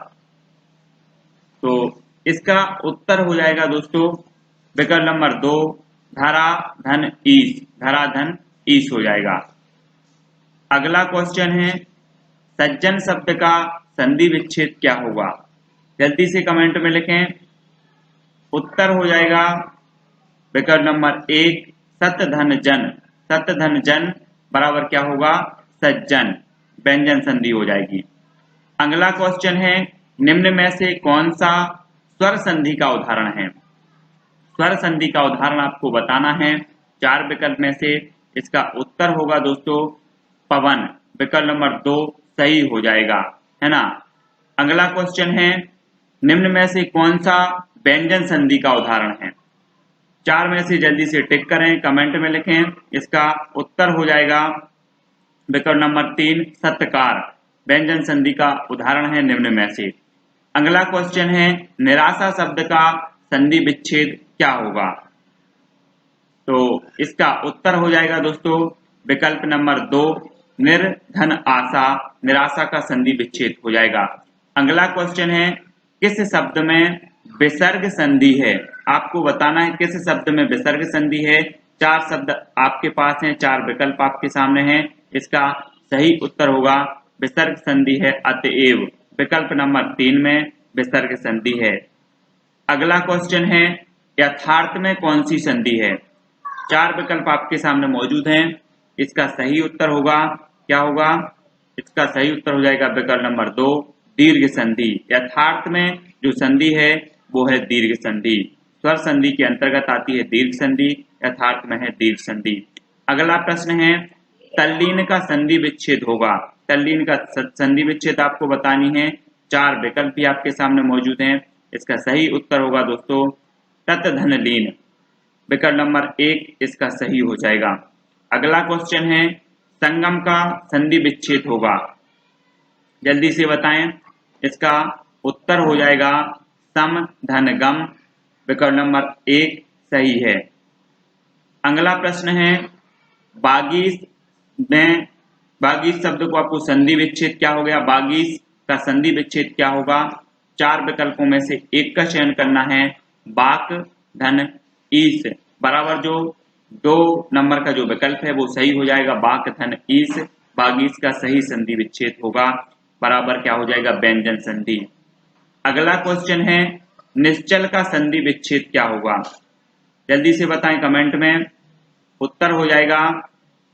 तो इसका उत्तर हो जाएगा दोस्तों विकल्प नंबर 2 धरा धन ईश। धरा धन ईश हो जाएगा। अगला क्वेश्चन है सज्जन शब्द का संधि विच्छेद क्या होगा। जल्दी से कमेंट में लिखें। उत्तर हो जाएगा विकल्प नंबर 1 सत धन जन। सत धन जन बराबर क्या होगा सज्जन। व्यंजन संधि हो जाएगी। अगला क्वेश्चन है निम्न में से कौन सा स्वर संधि का उदाहरण है। स्वर संधि का उदाहरण आपको बताना है। 4 विकल्प में से इसका उत्तर होगा दोस्तों पवन। विकल्प नंबर 2 सही हो जाएगा, है ना। अगला क्वेश्चन है निम्न में से कौन सा व्यंजन संधि का उदाहरण है। 4 में से जल्दी से टिक करें, कमेंट में लिखें। इसका उत्तर हो जाएगा विकल्प नंबर 3 सत्कार। व्यंजन संधि का उदाहरण है निम्न में से। अगला क्वेश्चन है निराशा शब्द का संधि विच्छेद क्या होगा। तो इसका उत्तर हो जाएगा दोस्तों विकल्प नंबर 2 निर्धन आशा। निराशा का संधि विच्छेद हो जाएगा। अगला क्वेश्चन है किस शब्द में विसर्ग संधि है। आपको बताना है किस शब्द में विसर्ग संधि है। 4 शब्द आपके पास हैं, 4 विकल्प आपके सामने हैं। इसका सही उत्तर होगा विसर्ग संधि है अतएव। विकल्प नंबर 3 में विसर्ग संधि है। अगला क्वेश्चन है यथार्थ में कौन सी संधि है। 4 विकल्प आपके सामने मौजूद हैं। इसका सही उत्तर होगा क्या होगा। इसका सही उत्तर हो जाएगा विकल्प नंबर 2 दीर्घ संधि। यथार्थ में जो संधि है वो है दीर्घ संधि। स्वर संधि के अंतर्गत आती है दीर्घ संधि, यथार्थ में है दीर्घ संधि। अगला प्रश्न है तल्लीन का संधि विच्छेद होगा। तल्लीन का संधि विच्छेद आपको बतानी है। 4 विकल्प भी आपके सामने मौजूद हैं। इसका सही उत्तर होगा दोस्तों तत् धन लीन। विकल्प नंबर 1 इसका सही हो जाएगा। अगला क्वेश्चन है संगम का संधि विच्छेद होगा। जल्दी से बताएं। इसका उत्तर हो जाएगा सम धन गम। विकल्प नंबर 1 सही है। अगला प्रश्न है बागीस में बागीस शब्द को आपको संधि विच्छेद क्या हो गया। बागीस का संधि विच्छेद क्या होगा। 4 विकल्पों में से एक का चयन करना है। बाक धन ईस बराबर जो 2 नंबर का जो विकल्प है वो सही हो जाएगा बाक धन ईस। बागीस का सही संधि विच्छेद होगा बराबर क्या हो जाएगा व्यंजन संधि। अगला क्वेश्चन है निश्चल का संधि विच्छेद क्या होगा। जल्दी से बताएं कमेंट में। उत्तर हो जाएगा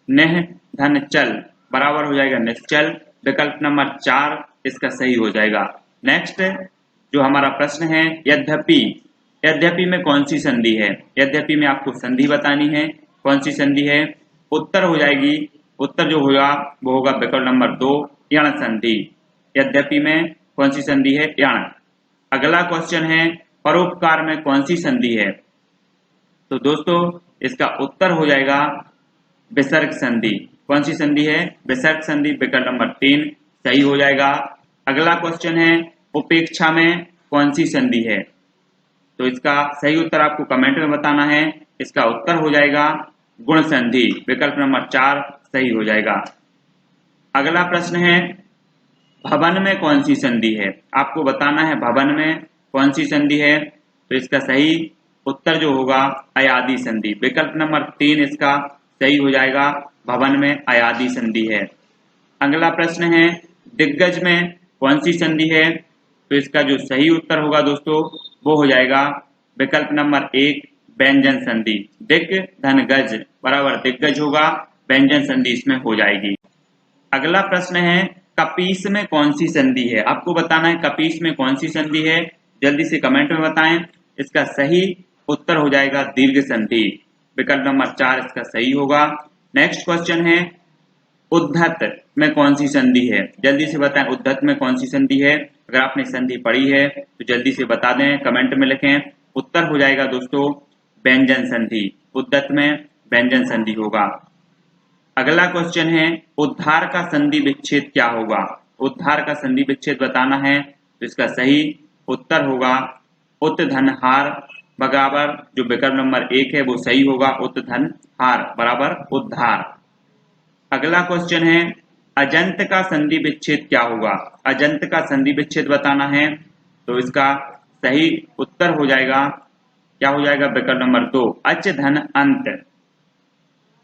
निह धन चल बराबर हो जाएगा निश्चल। विकल्प नंबर 4 इसका सही हो जाएगा। नेक्स्ट जो हमारा प्रश्न है यद्यपि। यद्यपि में कौन सी संधि है। यद्यपि में आपको संधि बतानी है। कौन सी संधि है। उत्तर हो जाएगी उत्तर जो होगा वो होगा विकल्प नंबर 2 यण संधि। यद्यपि में कौन सी संधि है यण। अगला क्वेश्चन है परोपकार में कौन सी संधि है। तो दोस्तों इसका उत्तर हो जाएगा विसर्ग संधि। कौन सी संधि है विसर्ग संधि। विकल्प नंबर 3 सही हो जाएगा। अगला क्वेश्चन है उपेक्षा में कौन सी संधि है। तो इसका सही उत्तर आपको कमेंट में बताना है। इसका उत्तर हो जाएगा गुण संधि। विकल्प नंबर 4 सही हो जाएगा। अगला प्रश्न है भवन में कौन सी संधि है। आपको बताना है भवन में कौन सी संधि है। तो इसका सही उत्तर जो होगा अयादि संधि। विकल्प नंबर 3 इसका सही हो जाएगा भवन में अयादि संधि है। अगला प्रश्न है दिग्गज में कौन सी संधि है। तो इसका जो सही उत्तर होगा दोस्तों वो हो जाएगा विकल्प नंबर 1 व्यंजन संधि। दिग धन गज बराबर दिग्गज होगा। व्यंजन संधि इसमें हो जाएगी। अगला प्रश्न है कपीस में कौन सी संधि है। आपको बताना है कपीस में कौन सी संधि है। जल्दी से कमेंट में बताएं। इसका सही उत्तर हो जाएगा दीर्घ संधि। विकल्प नंबर 4 इसका सही होगा। नेक्स्ट क्वेश्चन है उद्धत में कौन सी संधि है। जल्दी से बताएं उद्धत में कौन सी संधि है। अगर आपने संधि पढ़ी है तो जल्दी से बता दें, कमेंट में लिखें। उत्तर हो जाएगा दोस्तों व्यंजन संधि। उद्यत में व्यंजन संधि होगा। अगला क्वेश्चन है उद्धार का संधि विच्छेद क्या होगा। उद्धार का संधि विच्छेद बताना है तो इसका सही उत्तर होगा उत धन हार बराबर जो विकल्प नंबर 1 है वो सही होगा। उत धन हार बराबर उद्धार। अगला क्वेश्चन है अजंत का संधि विच्छेद क्या होगा। अजंत का संधि विच्छेद बताना है तो इसका सही उत्तर हो जाएगा, क्या हो जाएगा, विकल्प नंबर 2 अच धन अंत।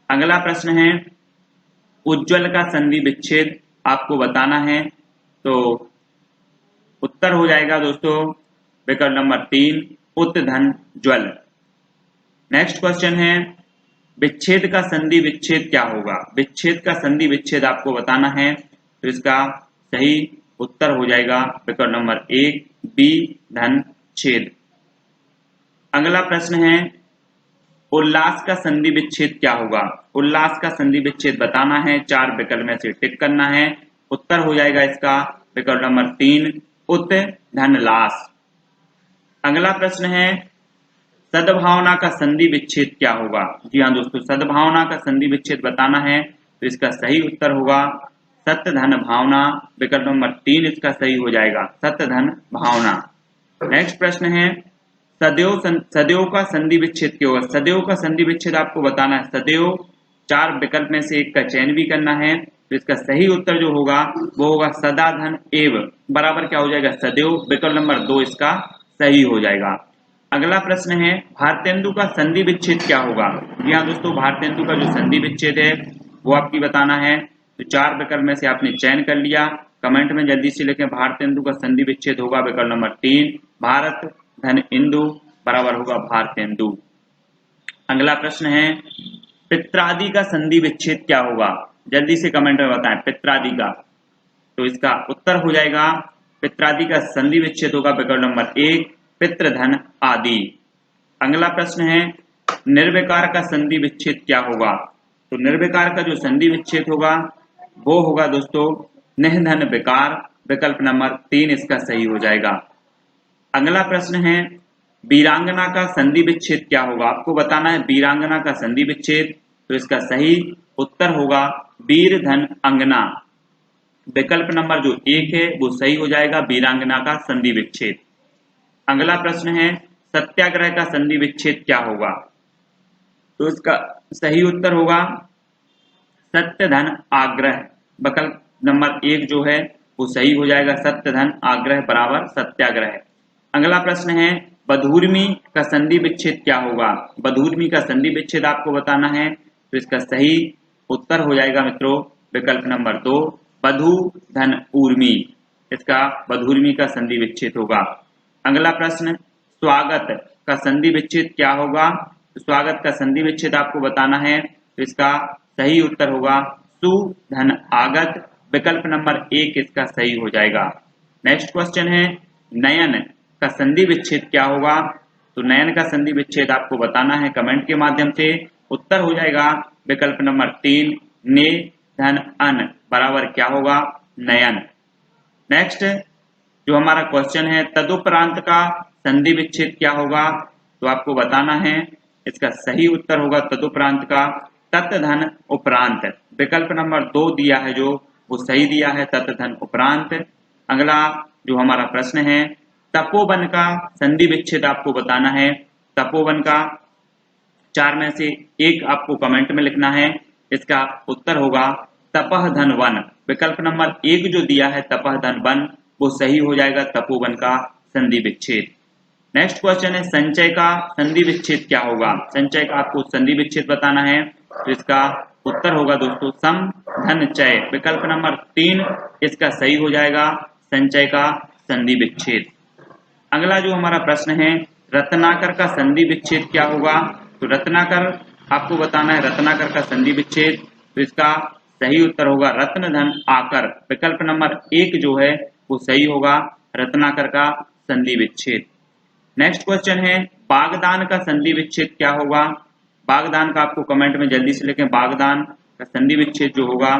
अगला प्रश्न है उज्ज्वल का संधि विच्छेद आपको बताना है तो उत्तर हो जाएगा दोस्तों विकल्प नंबर 3 उत धन ज्वल। नेक्स्ट क्वेश्चन है विच्छेद का संधि विच्छेद क्या होगा। विच्छेद का संधि विच्छेद आपको बताना है तो इसका सही उत्तर हो जाएगा विकल्प नंबर 1 बी धन छेद। अगला प्रश्न है उल्लास का संधि विच्छेद क्या होगा। उल्लास का संधि विच्छेद बताना है, 4 विकल्प में से टिक करना है। उत्तर हो जाएगा इसका विकल्प नंबर 3 उत धन लास। अगला प्रश्न है सद्भावना का संधि विच्छेद क्या होगा। जी हाँ दोस्तों, सद्भावना का संधि विच्छेद बताना है तो इसका सही उत्तर होगा सत्य धन भावना। विकल्प नंबर 3 इसका सही हो जाएगा सत्य धन भावना। नेक्स्ट प्रश्न है सदैव का संधि विच्छेद क्या होगा। सदैव का संधि विच्छेद आपको बताना है। सदैव 4 विकल्प में से एक का चयन भी करना है तो इसका सही उत्तर जो होगा वो होगा सदा धन एव बराबर क्या हो जाएगा सदैव। विकल्प नंबर 2 इसका सही हो जाएगा। अगला प्रश्न है भारतेंदु का संधि विच्छेद क्या होगा। जी हाँ दोस्तों, भारतेंदु का जो संधि विच्छेद है वो आपकी बताना है तो 4 विकल्प में से आपने चयन कर लिया। कमेंट में जल्दी से लिखें भारतेंदु का संधि विच्छेद होगा विकल्प नंबर 3 भारत धन इंदु बराबर होगा भारतेंदु। अगला प्रश्न है पित्रादि का संधि विच्छेद क्या होगा। जल्दी से कमेंट में बताएं पित्रादि का, तो इसका उत्तर हो जाएगा पित्रादि का संधि विच्छेद होगा विकल्प नंबर 1 पितृधन आदि। अगला प्रश्न है निर्विकार का संधि विच्छेद क्या होगा। तो निर्विकार का जो संधि विच्छेद होगा वो होगा दोस्तों निधन विकार। विकल्प नंबर 3 इसका सही हो जाएगा। अगला प्रश्न है वीरांगना का संधि विच्छेद क्या होगा। आपको बताना है वीरांगना का संधि विच्छेद तो इसका सही उत्तर होगा वीर धन अंगना। विकल्प नंबर जो 1 है वो सही हो जाएगा वीरांगना का संधि विच्छेद। अगला प्रश्न है सत्याग्रह का संधि विच्छेद क्या होगा। तो इसका सही उत्तर होगा सत्य धन आग्रह। विकल्प नंबर 1 जो है वो सही हो जाएगा सत्य धन आग्रह बराबर सत्याग्रह। अगला प्रश्न है बधूर्मी का संधि विच्छेद क्या होगा। बधूर्मी का संधि विच्छेद आपको बताना है तो इसका सही उत्तर हो जाएगा मित्रों विकल्प नंबर 2 बधू धन ऊर्मी। इसका बधूर्मी का संधि विच्छेद होगा। अगला प्रश्न स्वागत का संधि विच्छेद क्या होगा। तो स्वागत का संधि विच्छेद आपको बताना है तो इसका सही उत्तर होगा सु धन आगत। विकल्प नंबर 1 इसका सही हो जाएगा। नेक्स्ट क्वेश्चन है नयन का संधि विच्छेद क्या होगा। तो नयन का संधि विच्छेद आपको बताना है कमेंट के माध्यम से। उत्तर हो जाएगा विकल्प नंबर 3 ने धन अन बराबर क्या होगा नयन। नेक्स्ट जो हमारा क्वेश्चन है तदुपरांत का संधि विच्छेद क्या होगा। तो आपको बताना है इसका सही उत्तर होगा तदुपरांत का तत् धन उपरांत। विकल्प नंबर 2 दिया है जो वो सही दिया है तत् धन उपरांत। अगला जो हमारा प्रश्न है तपोवन का संधि विच्छेद आपको बताना है। तपोवन का 4 में से एक आपको कमेंट में लिखना है। इसका उत्तर होगा तपह धन वन। विकल्प नंबर 1 जो दिया है तपह धन वन वो सही हो जाएगा तपोवन का संधि विच्छेद। नेक्स्ट क्वेश्चन है संचय का संधि विच्छेद क्या होगा। संचय का आपको संधि विच्छेद बताना है तो इसका उत्तर होगा दोस्तों सम धन चय। विकल्प नंबर 3 इसका सही हो जाएगा संचय का संधि विच्छेद। अगला जो हमारा प्रश्न है रत्नाकर का संधि विच्छेद क्या होगा। तो रत्नाकर आपको बताना है रत्नाकर का संधि विच्छेद तो इसका सही उत्तर होगा रत्न धन आकर। विकल्प नंबर 1 जो है वो सही होगा रत्नाकर का संधि विच्छेद। नेक्स्ट क्वेश्चन है बागदान का संधि विच्छेद क्या होगा। बागदान का आपको कमेंट में जल्दी से लिखें। बागदान का संधि विच्छेद जो होगा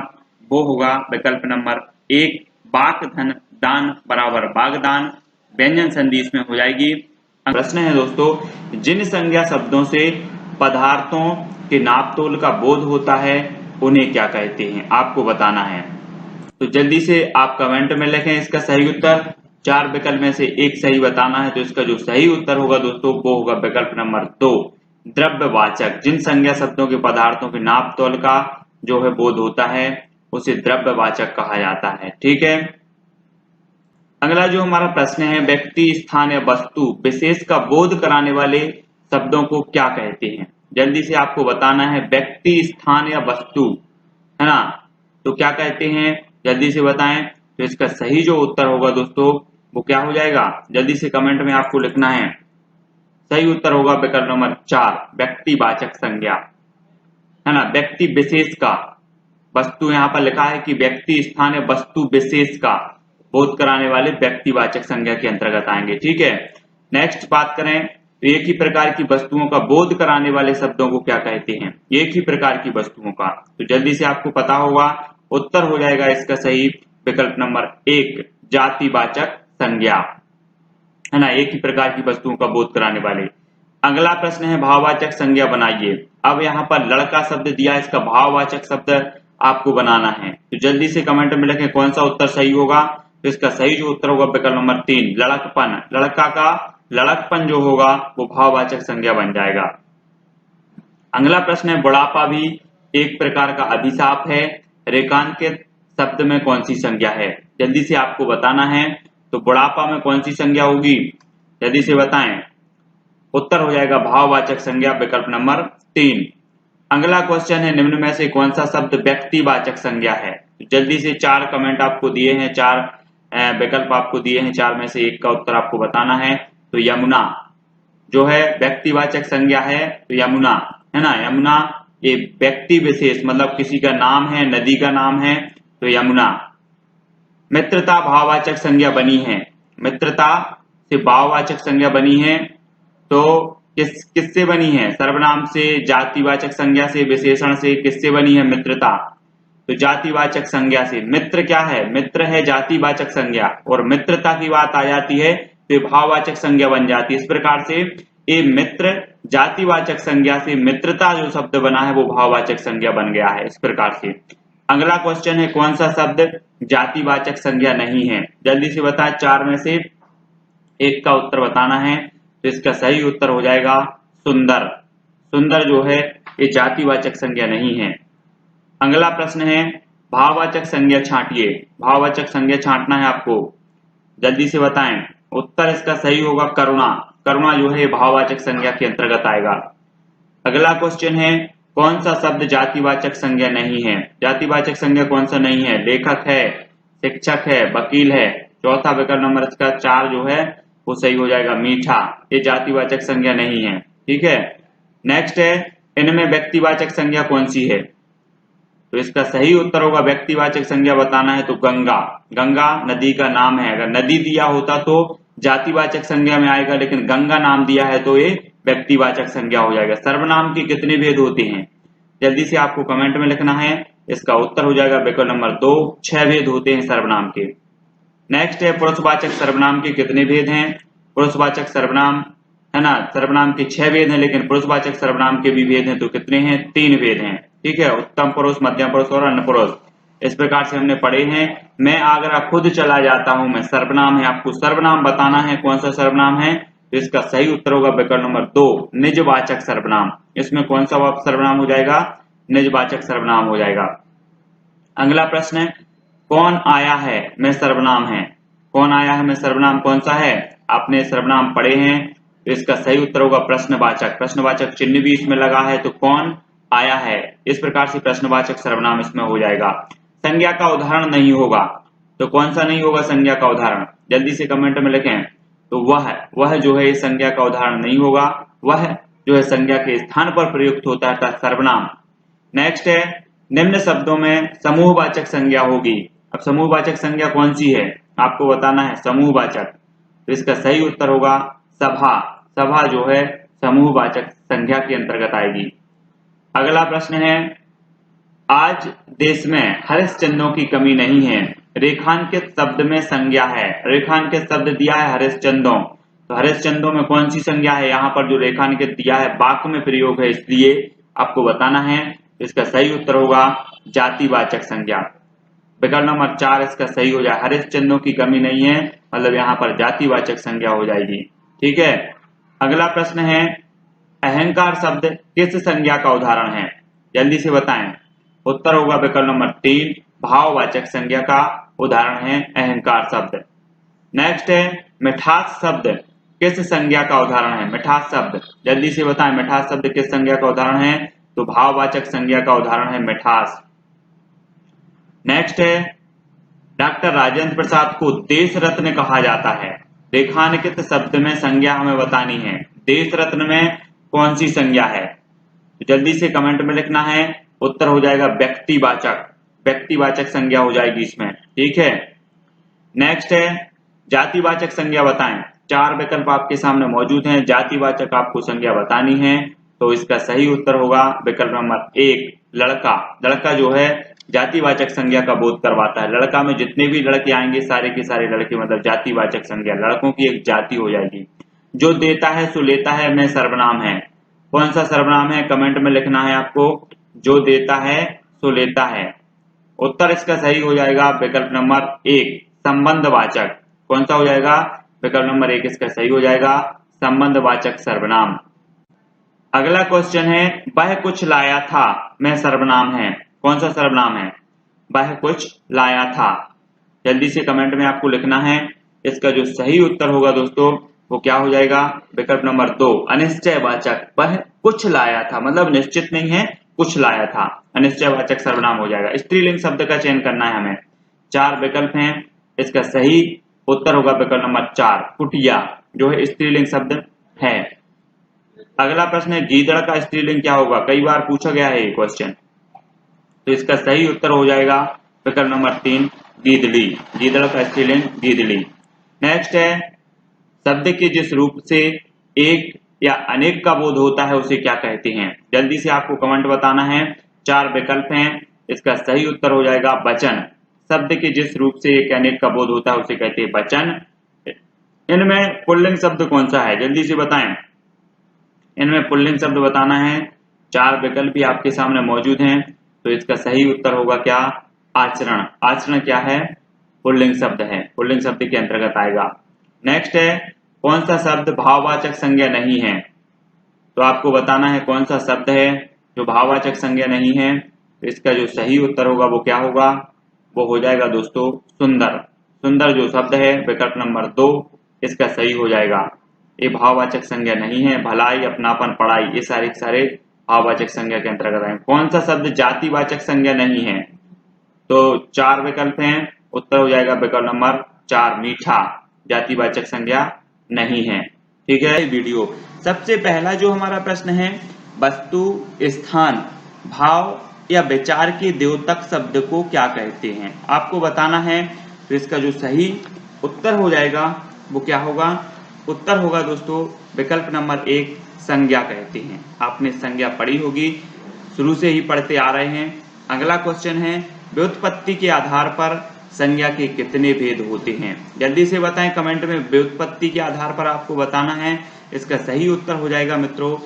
वो होगा विकल्प नंबर 1 बाक धन दान बराबर बागदान, व्यंजन संधि इसमें हो जाएगी। प्रश्न है दोस्तों, जिन संज्ञा शब्दों से पदार्थों के नापतोल का बोध होता है उन्हें क्या कहते हैं, आपको बताना है। तो जल्दी से आप कमेंट में लिखें इसका सही उत्तर। 4 विकल्प में से एक सही बताना है। तो इसका जो सही उत्तर होगा दोस्तों वो होगा विकल्प नंबर 2, द्रव्यवाचक। जिन संज्ञा शब्दों के पदार्थों के नापतोल का जो है बोध होता है उसे द्रव्यवाचक कहा जाता है। ठीक है, अगला जो हमारा प्रश्न है, व्यक्ति, स्थान या वस्तु विशेष का बोध कराने वाले शब्दों को क्या कहते हैं। जल्दी से आपको बताना है, व्यक्ति, स्थान या वस्तु, है ना, तो क्या कहते हैं, जल्दी से बताएं। तो इसका सही जो उत्तर होगा दोस्तों वो क्या हो जाएगा, जल्दी से कमेंट में आपको लिखना है। सही उत्तर होगा विकल्प नंबर 4, व्यक्तिवाचक संज्ञा, है ना, व्यक्ति विशेष का। वस्तु यहाँ पर लिखा है कि व्यक्ति, स्थान या वस्तु विशेष का बोध कराने वाले व्यक्तिवाचक संज्ञा के अंतर्गत आएंगे। ठीक है, नेक्स्ट बात करें तो एक ही प्रकार की वस्तुओं का बोध कराने वाले शब्दों को क्या कहते हैं, एक ही प्रकार की वस्तुओं का। तो जल्दी से आपको पता होगा, उत्तर हो जाएगा इसका सही विकल्प नंबर 1, जातिवाचक संज्ञा, है ना, एक ही प्रकार की वस्तुओं का बोध कराने वाले। अगला प्रश्न है, भाववाचक संज्ञा बनाइए। अब यहाँ पर लड़का शब्द दिया, इसका भाववाचक शब्द आपको बनाना है। तो जल्दी से कमेंट में लिखें कौन सा उत्तर सही होगा। तो इसका सही जो उत्तर होगा विकल्प नंबर 3, लड़कपन। लड़का का लड़कपन जो होगा वो भाववाचक संज्ञा बन जाएगा। अगला प्रश्न है, बुढ़ापा भी एक प्रकार का अभिशाप है, रेखांकित शब्द में कौन सी संज्ञा है। जल्दी से आपको बताना है। तो बुढ़ापा में कौन सी संज्ञा होगी, जल्दी से बताएं। उत्तर हो जाएगा भाववाचक संज्ञा, विकल्प नंबर 3। अगला क्वेश्चन है, निम्न में से कौन सा शब्द व्यक्तिवाचक संज्ञा है। तो जल्दी से 4 कमेंट आपको दिए हैं, 4 विकल्प आपको दिए हैं, 4 में से एक का उत्तर आपको बताना है। तो यमुना जो है व्यक्तिवाचक संज्ञा है, तो यमुना, है ना, यमुना ये व्यक्ति विशेष मतलब किसी का नाम है, नदी का नाम है, तो यमुना। मित्रता भाववाचक संज्ञा बनी है, मित्रता से भाववाचक संज्ञा बनी है, तो किससे बनी है, सर्वनाम से, जातिवाचक संज्ञा से, विशेषण से, किससे बनी है मित्रता। तो जातिवाचक संज्ञा से। मित्र क्या है, मित्र है जातिवाचक संज्ञा, और मित्रता की बात आ जाती है तो ये भाववाचक संज्ञा बन जाती है। इस प्रकार से ये मित्र जातिवाचक संज्ञा से मित्रता जो शब्द बना है वो भाववाचक संज्ञा बन गया है, इस प्रकार से। अगला क्वेश्चन है, कौन सा शब्द जातिवाचक संज्ञा नहीं है। जल्दी से बताएं, 4 में से एक का उत्तर बताना है। तो इसका सही उत्तर हो जाएगा सुंदर। सुंदर जो है ये जातिवाचक संज्ञा नहीं है। अगला प्रश्न है, भाववाचक संज्ञा छांटिए। भाववाचक संज्ञा छांटना है आपको, जल्दी से बताएं। उत्तर इसका सही होगा करुणा। करुणा जो है भाववाचक संज्ञा के अंतर्गत आएगा। अगला क्वेश्चन है, कौन सा शब्द जातिवाचक संज्ञा नहीं है। जातिवाचक संज्ञा कौन सा नहीं है, लेखक है, शिक्षक है, वकील है। चौथा विकल्प नंबर इसका 4 जो है वो सही हो जाएगा, मीठा। ये जातिवाचक संज्ञा नहीं है। ठीक है, नेक्स्ट है, इनमें व्यक्तिवाचक संज्ञा कौन सी है। तो इसका सही उत्तर होगा, व्यक्तिवाचक संज्ञा बताना है तो गंगा। गंगा नदी का नाम है। अगर नदी दिया होता तो जातिवाचक संज्ञा में आएगा, लेकिन गंगा नाम दिया है तो ये व्यक्तिवाचक संज्ञा हो जाएगा। सर्वनाम के कितने भेद होते हैं, जल्दी से आपको कमेंट में लिखना है। इसका उत्तर हो जाएगा विकल्प नंबर 2, 6 भेद होते हैं सर्वनाम के। नेक्स्ट है, पुरुषवाचक सर्वनाम के कितने भेद हैं। पुरुषवाचक सर्वनाम, है ना, सर्वनाम के 6 भेद हैं, लेकिन पुरुषवाचक सर्वनाम के भी भेद हैं तो कितने हैं, 3 भेद हैं। ठीक है, उत्तम पुरुष, मध्यम पुरुष और अन्य पुरुष। इस प्रकार से हमने पढ़े हैं। मैं अगर खुद चला जाता हूं, मैं सर्वनाम है, आपको सर्वनाम बताना है कौन सा सर्वनाम है। तो इसका सही उत्तर होगा विकल्प नंबर 2, निजवाचक सर्वनाम। इसमें कौन सा सर्वनाम हो जाएगा, निजवाचक सर्वनाम हो जाएगा। अगला प्रश्न है, कौन आया है में सर्वनाम है। कौन आया है में सर्वनाम कौन सा है, आपने सर्वनाम पढ़े हैं। तो इसका सही उत्तर होगा प्रश्नवाचक। प्रश्नवाचक चिन्ह भी इसमें लगा है, तो कौन आया है, इस प्रकार से प्रश्नवाचक सर्वनाम इसमें हो जाएगा। संज्ञा का उदाहरण नहीं होगा, तो कौन सा नहीं होगा संज्ञा का उदाहरण, जल्दी से कमेंट में लिखें। तो वह जो है संज्ञा का उदाहरण नहीं होगा, वह जो है संज्ञा के स्थान पर प्रयुक्त होता है सर्वनाम। नेक्स्ट है, निम्न शब्दों में समूहवाचक संज्ञा होगी। अब समूहवाचक संज्ञा कौन सी है आपको बताना है, समूहवाचक। तो इसका सही उत्तर होगा सभा। सभा जो है समूहवाचक संज्ञा के अंतर्गत आएगी। अगला प्रश्न है, आज देश में हरिश्चंद्रों की कमी नहीं है। रेखांकित शब्द में संज्ञा है। रेखांकित शब्द दिया है हरिश्चंद्रों, तो हरिश्चंद्रों में कौन सी संज्ञा है? यहाँ पर जो रेखांकित दिया है वाक्य में प्रयोग है, इसलिए आपको बताना है। इसका सही उत्तर होगा जातिवाचक संज्ञा। विकल्प नंबर 4 इसका सही हो जाए। हरिश्चंद्रों की कमी नहीं है, मतलब यहाँ पर जातिवाचक संज्ञा हो जाएगी। ठीक है, अगला प्रश्न है अहंकार शब्द किस संज्ञा का उदाहरण है? जल्दी से बताएं। उत्तर होगा विकल्प नंबर 3 भाववाचक संज्ञा का उदाहरण है अहंकार शब्द। नेक्स्ट है मिठास शब्द किस संज्ञा का उदाहरण है? मिठास शब्द जल्दी से बताएं, मिठास शब्द किस संज्ञा का उदाहरण है? तो भाववाचक संज्ञा का उदाहरण है मिठास। नेक्स्ट है डॉक्टर राजेंद्र प्रसाद को देश रत्न कहा जाता है। रेखांकित शब्द में संज्ञा हमें बतानी है। देश रत्न में कौन सी संज्ञा है? तो जल्दी से कमेंट में लिखना है। उत्तर हो जाएगा व्यक्तिवाचक, व्यक्तिवाचक संज्ञा हो जाएगी इसमें। ठीक है, नेक्स्ट है जातिवाचक संज्ञा बताएं। 4 विकल्प आपके सामने मौजूद हैं, जातिवाचक आपको संज्ञा बतानी है। तो इसका सही उत्तर होगा विकल्प नंबर 1 लड़का। लड़का जो है जातिवाचक संज्ञा का बोध करवाता है। लड़का में जितने भी लड़के आएंगे सारे के सारे लड़के, मतलब जातिवाचक संज्ञा, लड़कों की एक जाति हो जाएगी। जो देता है सो लेता है में सर्वनाम है। कौन सा सर्वनाम है? कमेंट में लिखना है आपको। जो देता है सो लेता है। उत्तर इसका सही हो जाएगा विकल्प नंबर 1 संबंधवाचक। कौन सा हो जाएगा? विकल्प नंबर 1 इसका सही हो जाएगा संबंधवाचक सर्वनाम। अगला क्वेश्चन है वह कुछ लाया था में सर्वनाम है। कौन सा सर्वनाम है? वह कुछ लाया था। जल्दी से कमेंट में आपको लिखना है। इसका जो सही उत्तर होगा दोस्तों वो क्या हो जाएगा? विकल्प नंबर 2 अनिश्चयवाचक। वह कुछ लाया था, मतलब निश्चित नहीं है, कुछ लाया था, अनिश्चयवाचक सर्वनाम हो जाएगा। स्त्रीलिंग शब्द का चयन करना है हमें। 4 विकल्प हैं, इसका सही उत्तर होगा विकल्प नंबर 4 कुटिया, जो है स्त्रीलिंग शब्द है। अगला प्रश्न है गीदड़ का स्त्रीलिंग क्या होगा? कई बार पूछा गया है ये क्वेश्चन, तो इसका सही उत्तर हो जाएगा विकल्प नंबर 3 गीदड़ी। गीदड़ का स्त्रीलिंग गीदड़ी। नेक्स्ट है शब्द के जिस रूप से एक या अनेक का बोध होता है उसे क्या कहते हैं? जल्दी से आपको कमेंट बताना है। 4 विकल्प हैं, इसका सही उत्तर हो जाएगा वचन। शब्द के जिस रूप से एक अनेक का बोध होता है उसे कहते हैं वचन। इनमें पुल्लिंग शब्द कौन सा है? जल्दी से बताएं। इनमें पुल्लिंग शब्द बताना है। 4 विकल्प भी आपके सामने मौजूद हैं, तो इसका सही उत्तर होगा क्या? आचरण। आचरण क्या है? पुल्लिंग शब्द है, पुल्लिंग शब्द के अंतर्गत आएगा। नेक्स्ट है कौन सा शब्द भाववाचक संज्ञा नहीं है? तो आपको बताना है कौन सा शब्द है जो भाववाचक संज्ञा नहीं है। तो इसका जो सही उत्तर होगा वो क्या होगा? वो हो जाएगा दोस्तों सुंदर। सुंदर जो शब्द है विकल्प नंबर 2 इसका सही हो जाएगा। ये भाववाचक संज्ञा नहीं है। भलाई, अपनापन, पढ़ाई, ये सारे भाववाचक संज्ञा के अंतर्गत आए। कौन सा शब्द जातिवाचक संज्ञा नहीं है? तो 4 विकल्प हैं, उत्तर हो जाएगा विकल्प नंबर 4 मीठा, जातिवाचक संज्ञा नहीं है। ठीक है, वीडियो सबसे पहला जो हमारा प्रश्न है वस्तु, स्थान, भाव या विचार के द्योतक शब्द को क्या कहते हैं? आपको बताना है। तो इसका जो सही उत्तर हो जाएगा वो क्या होगा? उत्तर होगा दोस्तों विकल्प नंबर 1 संज्ञा कहते हैं। आपने संज्ञा पढ़ी होगी, शुरू से ही पढ़ते आ रहे हैं। अगला क्वेश्चन है व्युत्पत्ति के आधार पर संज्ञा के कितने भेद होते हैं? जल्दी से बताएं कमेंट में। व्युत्पत्ति के आधार पर आपको बताना है। इसका सही उत्तर हो जाएगा मित्रों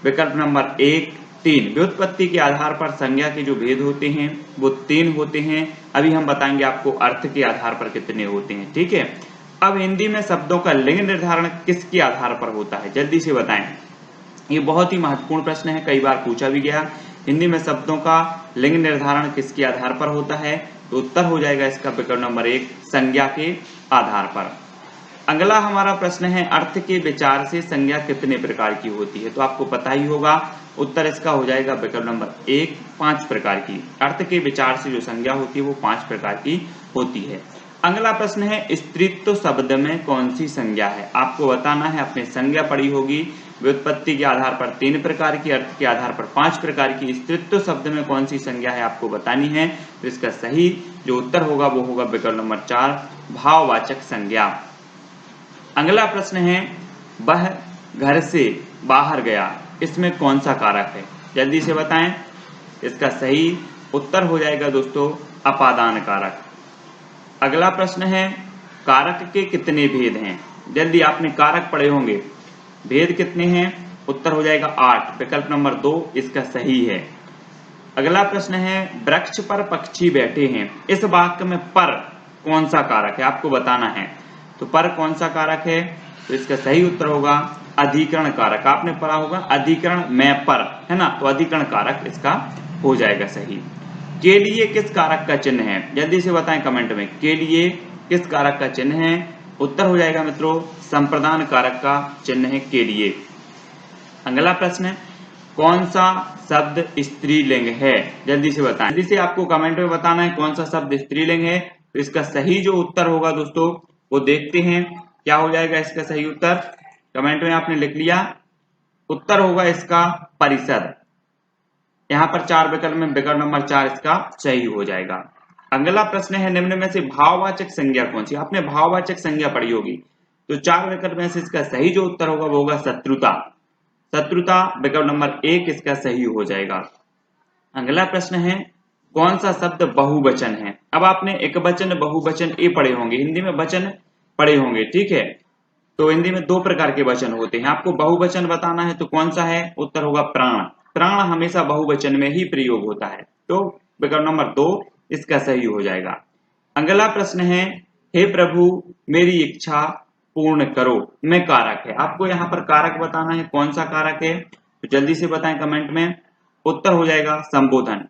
विकल्प नंबर 1 3। व्युत्पत्ति के आधार पर संज्ञा के जो भेद होते हैं वो 3 होते हैं। अभी हम बताएंगे आपको अर्थ के आधार पर कितने होते हैं। ठीक है, अब हिंदी में शब्दों का लिंग निर्धारण किसके आधार पर होता है? जल्दी से बताएं। ये बहुत ही महत्वपूर्ण प्रश्न है, कई बार पूछा भी गया। हिंदी में शब्दों का लिंग निर्धारण किसके आधार पर होता है? तो उत्तर हो जाएगा इसका विकल्प नंबर 1 संज्ञा के आधार पर। अगला हमारा प्रश्न है अर्थ के विचार से संज्ञा कितने प्रकार की होती है? तो आपको पता ही होगा, उत्तर इसका हो जाएगा विकल्प नंबर 1 5 प्रकार की। अर्थ के विचार से जो संज्ञा होती है वो 5 प्रकार की होती है। अगला प्रश्न है स्त्रीत्व शब्द में कौन सी संज्ञा है? आपको बताना है। अपने संज्ञा पढ़ी होगी। व्युत्पत्ति के आधार पर 3 प्रकार की, अर्थ के आधार पर 5 प्रकार की। स्त्रीत्व शब्द में कौन सी संज्ञा है आपको बतानी है। तो इसका सही जो उत्तर होगा वो होगा विकल्प नंबर 4 भाववाचक संज्ञा। अगला प्रश्न है वह घर से बाहर गया, इसमें कौन सा कारक है? जल्दी से बताएं। इसका सही उत्तर हो जाएगा दोस्तों अपादान कारक। अगला प्रश्न है कारक के कितने भेद हैं? जल्दी आपने कारक पढ़े होंगे, भेद कितने हैं? उत्तर हो जाएगा 8, विकल्प नंबर 2 इसका सही है। अगला प्रश्न है वृक्ष पर पक्षी बैठे हैं, इस वाक्य में पर कौन सा कारक है आपको बताना है। तो पर कौन सा कारक है? तो इसका सही उत्तर होगा अधिकरण कारक। आपने पढ़ा होगा अधिकरण में पर, है ना, तो अधिकरण कारक इसका हो जाएगा सही। के लिए किस कारक का चिन्ह है? जल्दी से बताएं कमेंट में, के लिए किस कारक का चिन्ह है? उत्तर हो जाएगा मित्रों संप्रदान कारक का चिन्ह है के लिए। अगला प्रश्न है कौन सा शब्द स्त्रीलिंग है? जल्दी से बताएं, जल्दी से आपको कमेंट में बताना है कौन सा शब्द स्त्रीलिंग है। तो इसका सही जो उत्तर होगा दोस्तों वो देखते हैं क्या हो जाएगा इसका सही उत्तर। कमेंट में आपने लिख लिया, उत्तर होगा इसका परिषद। यहाँ पर 4 विकल्प में विकल्प नंबर 4 इसका सही हो जाएगा। अगला प्रश्न है निम्न में से भाववाचक संज्ञा कौन सी? आपने भाववाचक संज्ञा पढ़ी होगी, तो 4 विकल्प में से इसका सही जो उत्तर होगा वो होगा शत्रुता। शत्रुता विकल्प नंबर 1 इसका सही हो जाएगा। अगला प्रश्न है कौन सा शब्द बहुवचन है? अब आपने एक वचन बहुवचन ये पढ़े होंगे, हिंदी में वचन पढ़े होंगे, ठीक है। तो हिंदी में 2 प्रकार के वचन होते हैं, आपको बहुवचन बताना है तो कौन सा है? उत्तर होगा प्राण। प्राण हमेशा बहुवचन में ही प्रयोग होता है, तो विकल्प नंबर 2 इसका सही हो जाएगा। अगला प्रश्न है हे प्रभु मेरी इच्छा पूर्ण करो में कारक है, आपको यहाँ पर कारक बताना है कौन सा कारक है। तो जल्दी से बताएं कमेंट में, उत्तर हो जाएगा संबोधन।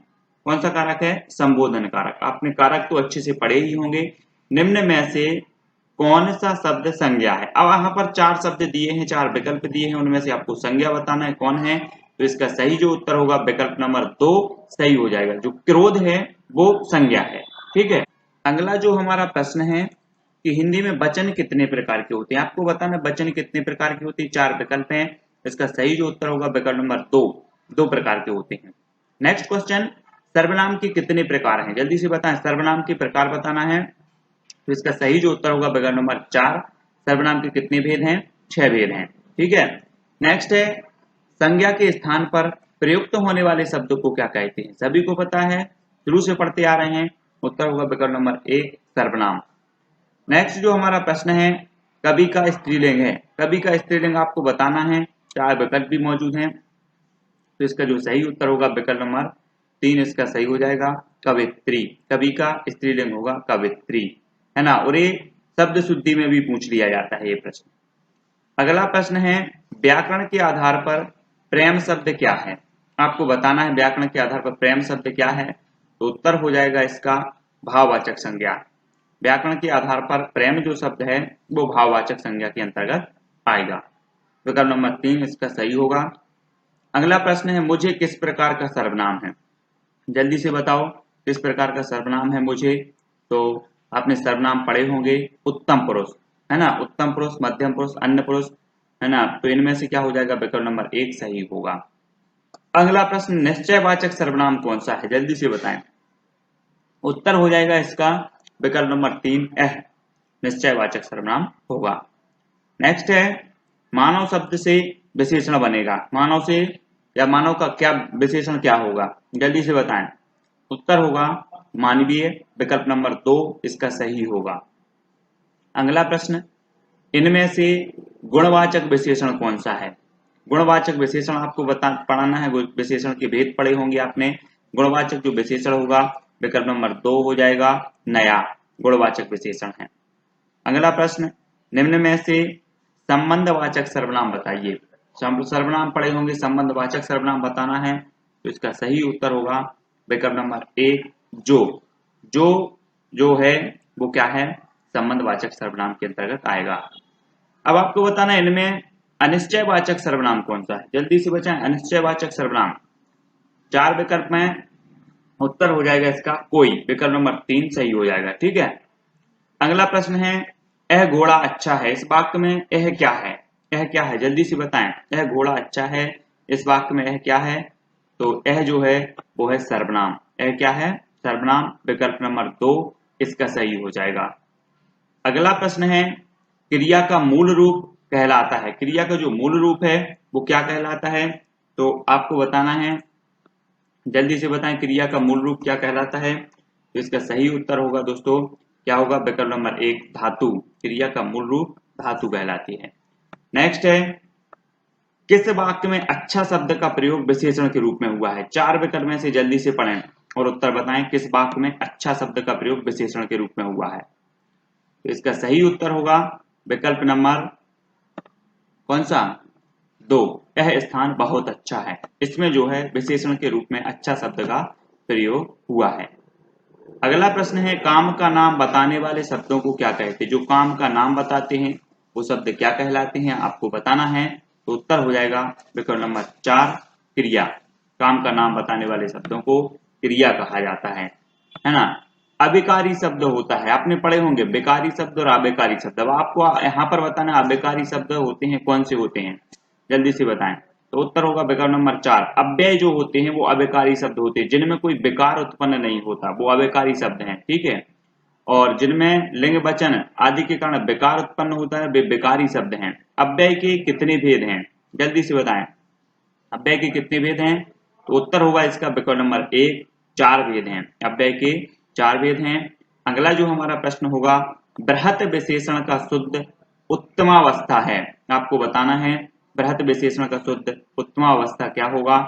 कौन सा कारक है? संबोधन कारक। आपने कारक तो अच्छे से पढ़े ही होंगे। निम्न में से कौन सा शब्द संज्ञा है? अब यहाँ पर 4 शब्द दिए हैं, 4 विकल्प दिए हैं, उनमें से आपको संज्ञा बताना है कौन है। तो इसका सही जो उत्तर होगा विकल्प नंबर 2 सही हो जाएगा। जो क्रोध है वो संज्ञा है, ठीक है। अगला जो हमारा प्रश्न है कि हिंदी में वचन कितने प्रकार के होते हैं, आपको बताना वचन कितने प्रकार के होते हैं। 4 विकल्प हैं, इसका सही जो उत्तर होगा विकल्प नंबर 2 प्रकार के होते हैं। नेक्स्ट क्वेश्चन सर्वनाम के कितने प्रकार हैं? जल्दी से बताएं, सर्वनाम के प्रकार बताना है। तो इसका सही जो उत्तर होगा विकल्प नंबर 4। सर्वनाम के कितने भेद हैं? 6 भेद हैं, ठीक है। नेक्स्ट है संज्ञा के स्थान पर प्रयुक्त होने वाले शब्द को क्या कहते हैं? सभी को पता है, शुरू से पढ़ते आ रहे हैं। उत्तर होगा विकल्प नंबर 1 सर्वनाम। नेक्स्ट जो हमारा प्रश्न है कवि का स्त्रीलिंग है, कवि का स्त्रीलिंग आपको बताना है। 4 विकल्प भी मौजूद हैं, तो इसका जो सही उत्तर होगा विकल्प नंबर 3 इसका सही हो जाएगा कवित्री। कवि का स्त्रीलिंग होगा कवित्री, है ना। और ये शब्द शुद्धि में भी पूछ लिया जाता है ये प्रश्न। अगला प्रश्न है व्याकरण के आधार पर प्रेम शब्द क्या है? आपको बताना है व्याकरण के आधार पर प्रेम शब्द क्या है। तो उत्तर हो जाएगा इसका भाववाचक संज्ञा। व्याकरण के आधार पर प्रेम जो शब्द है वो भाववाचक संज्ञा के अंतर्गत आएगा। विकल्प नंबर 3 इसका सही होगा। अगला प्रश्न है मुझे किस प्रकार का सर्वनाम है? जल्दी से बताओ किस प्रकार का सर्वनाम है मुझे। तो आपने सर्वनाम पढ़े होंगे उत्तम पुरुष, है ना, उत्तम पुरुष, मध्यम पुरुष, अन्य पुरुष, है ना। तो इनमें से क्या हो जाएगा? विकल्प नंबर 1 सही होगा। अगला प्रश्न निश्चयवाचक सर्वनाम कौन सा है? जल्दी से बताएं। उत्तर हो जाएगा इसका विकल्प नंबर 3 निश्चयवाचक सर्वनाम होगा। नेक्स्ट है मानव शब्द से विशेषण बनेगा, मानव से या मानव का क्या विशेषण क्या होगा? जल्दी से बताएं। उत्तर होगा मानवीय। विकल्प नंबर 2 इसका सही होगा। अगला प्रश्न इनमें से गुणवाचक विशेषण कौन सा है? गुणवाचक विशेषण आपको पढ़ाना है, विशेषण के भेद पढ़े होंगे आपने। गुणवाचक जो विशेषण होगा विकल्प नंबर 2 हो जाएगा नया, गुणवाचक विशेषण है। अगला प्रश्न निम्न में से संबंधवाचक सर्वनाम बताइए। सर्वनाम पढ़े होंगे, संबंधवाचक सर्वनाम बताना है। तो इसका सही उत्तर होगा विकल्प नंबर 1 जो है वो क्या है? संबंधवाचक सर्वनाम के अंतर्गत आएगा। अब आपको बताना है इनमें अनिश्चयवाचक सर्वनाम कौन सा है? जल्दी से बचाएं। अनिश्चयवाचक सर्वनाम 4 विकल्प में उत्तर हो जाएगा इसका कोई। विकल्प नंबर 3 सही हो जाएगा, ठीक है। अगला प्रश्न है यह घोड़ा अच्छा है, इस वाक्य में यह क्या है? यह क्या है? जल्दी से बताएं। यह घोड़ा अच्छा है, इस वाक्य में यह क्या है? तो यह जो है वो है सर्वनाम। यह क्या है? सर्वनाम। विकल्प नंबर 2 इसका सही हो जाएगा। अगला प्रश्न है क्रिया का मूल रूप कहलाता है, क्रिया का जो मूल रूप है वो क्या कहलाता है? तो आपको बताना है, जल्दी से बताएं क्रिया का मूल रूप क्या कहलाता है। तो इसका सही उत्तर होगा दोस्तों क्या होगा? विकल्प नंबर 1 धातु। क्रिया का मूल रूप धातु कहलाती है। नेक्स्ट है, किस वाक्य में अच्छा शब्द का प्रयोग विशेषण के रूप में हुआ है? 4 विकल्प में से जल्दी से पढ़ें और उत्तर बताएं किस वाक्य में अच्छा शब्द का प्रयोग विशेषण के रूप में हुआ है। तो इसका सही उत्तर होगा विकल्प नंबर कौन सा? 2, यह स्थान बहुत अच्छा है। इसमें जो है विशेषण के रूप में अच्छा शब्द का प्रयोग हुआ है। अगला प्रश्न है, काम का नाम बताने वाले शब्दों को क्या कहते हैं? जो काम का नाम बताते हैं वो शब्द क्या कहलाते हैं, आपको बताना है। तो उत्तर हो जाएगा विकल्प नंबर 4 क्रिया। काम का नाम बताने वाले शब्दों को क्रिया कहा जाता है ना। अभिकारी शब्द होता है, आपने पढ़े होंगे बेकारी शब्द और अबेकारी शब्द। अब आपको यहाँ पर बताना अबेकारी शब्द होते हैं कौन से होते हैं, जल्दी से बताएं। तो उत्तर होगा विकल्प नंबर 4 अव्यय जो होते हैं वो अबेकारी शब्द होते हैं, जिनमें कोई विकार उत्पन्न नहीं होता वो अबेकारी शब्द हैं, ठीक है। और जिनमें लिंग वचन आदि के कारण विकार उत्पन्न होता है वे विकारी शब्द हैं। अव्यय के कितने भेद हैं, जल्दी से बताएं। अव्यय के कितने भेद हैं? तो उत्तर होगा इसका विकल्प नंबर 1 4 भेद हैं। अव्यय के 4 भेद हैं। अगला जो हमारा प्रश्न होगा, बृहत विशेषण का शुद्ध उत्तमावस्था है, आपको बताना है बृहत विशेषण का शुद्ध उत्तमावस्था क्या होगा,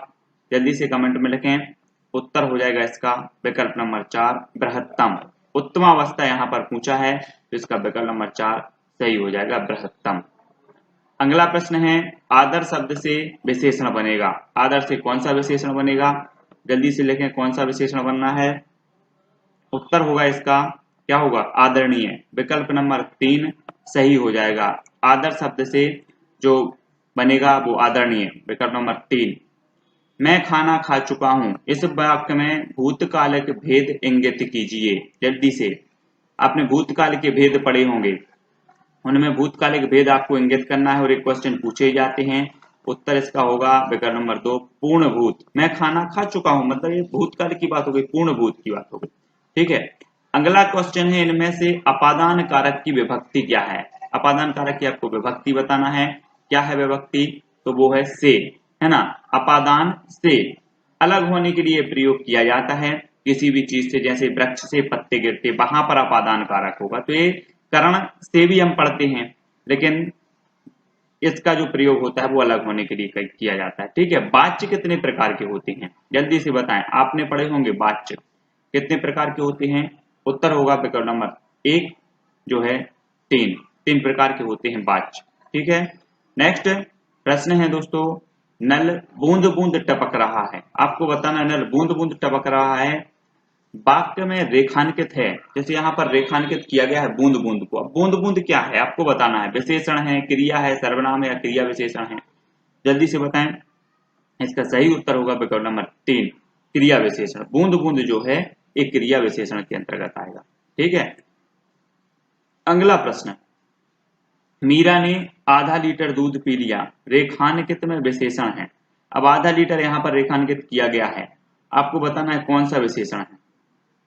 जल्दी से कमेंट में लिखें। उत्तर हो जाएगा इसका विकल्प नंबर 4 बृहत्तम। उत्तमावस्था यहाँ पर पूछा है तो इसका विकल्प नंबर 4 सही हो जाएगा बृहत्तम। अगला प्रश्न है, आदर शब्द से विशेषण बनेगा। आदर से कौन सा विशेषण बनेगा, जल्दी से लिखें कौन सा विशेषण बनना है। उत्तर होगा इसका क्या होगा? आदरणीय। विकल्प नंबर 3 सही हो जाएगा। आदर शब्द से जो बनेगा वो आदरणीय, विकल्प नंबर 3। मैं खाना खा चुका हूं, इस वाक्य में भूतकालिक भेद इंगित कीजिए। जल्दी से, आपने भूतकाल के भेद पढ़े होंगे, उनमें भूतकालिक भेद आपको इंगित करना है और एक क्वेश्चन पूछे जाते हैं। उत्तर इसका होगा विकल्प नंबर 2 पूर्ण भूत। मैं खाना खा चुका हूं मतलब ये भूतकाल की बात हो गई, पूर्ण भूत की बात हो गई, ठीक है। अगला क्वेश्चन है, इनमें से अपादान कारक की विभक्ति क्या है? अपादान कारक की आपको विभक्ति बताना है। क्या है विभक्ति? तो वो है से, है ना। अपादान से अलग होने के लिए प्रयोग किया जाता है किसी भी चीज से, जैसे वृक्ष से पत्ते गिरते, वहां पर अपादान कारक होगा। तो ये करण से भी हम पढ़ते हैं, लेकिन इसका जो प्रयोग होता है वो अलग होने के लिए किया जाता है, ठीक है। वाच्य कितने प्रकार के होते हैं, जल्दी से बताएं। आपने पढ़े होंगे वाच्य कितने प्रकार के होते हैं। उत्तर होगा विकल्प नंबर 1 जो है 3 प्रकार के होते हैं वाच्य, ठीक है। नेक्स्ट प्रश्न है दोस्तों, नल बूंद बूंद टपक रहा है, आपको बताना नल बूंद बूंद टपक रहा है वाक्य में रेखांकित है। जैसे यहाँ पर रेखांकित किया गया है बूंद बूंद को। अब बूंद बूंद क्या है आपको बताना है, विशेषण है, क्रिया है, सर्वनाम है या क्रिया विशेषण है, जल्दी से बताएं। इसका सही उत्तर होगा विकल्प नंबर 3 क्रिया विशेषण। बूंद बूंद जो है एक क्रिया विशेषण के अंतर्गत आएगा, ठीक है। अगला प्रश्न, मीरा ने आधा लीटर दूध पी लिया, रेखांकित में विशेषण है। अब आधा लीटर यहाँ पर रेखांकित किया गया है, आपको बताना है कौन सा विशेषण है।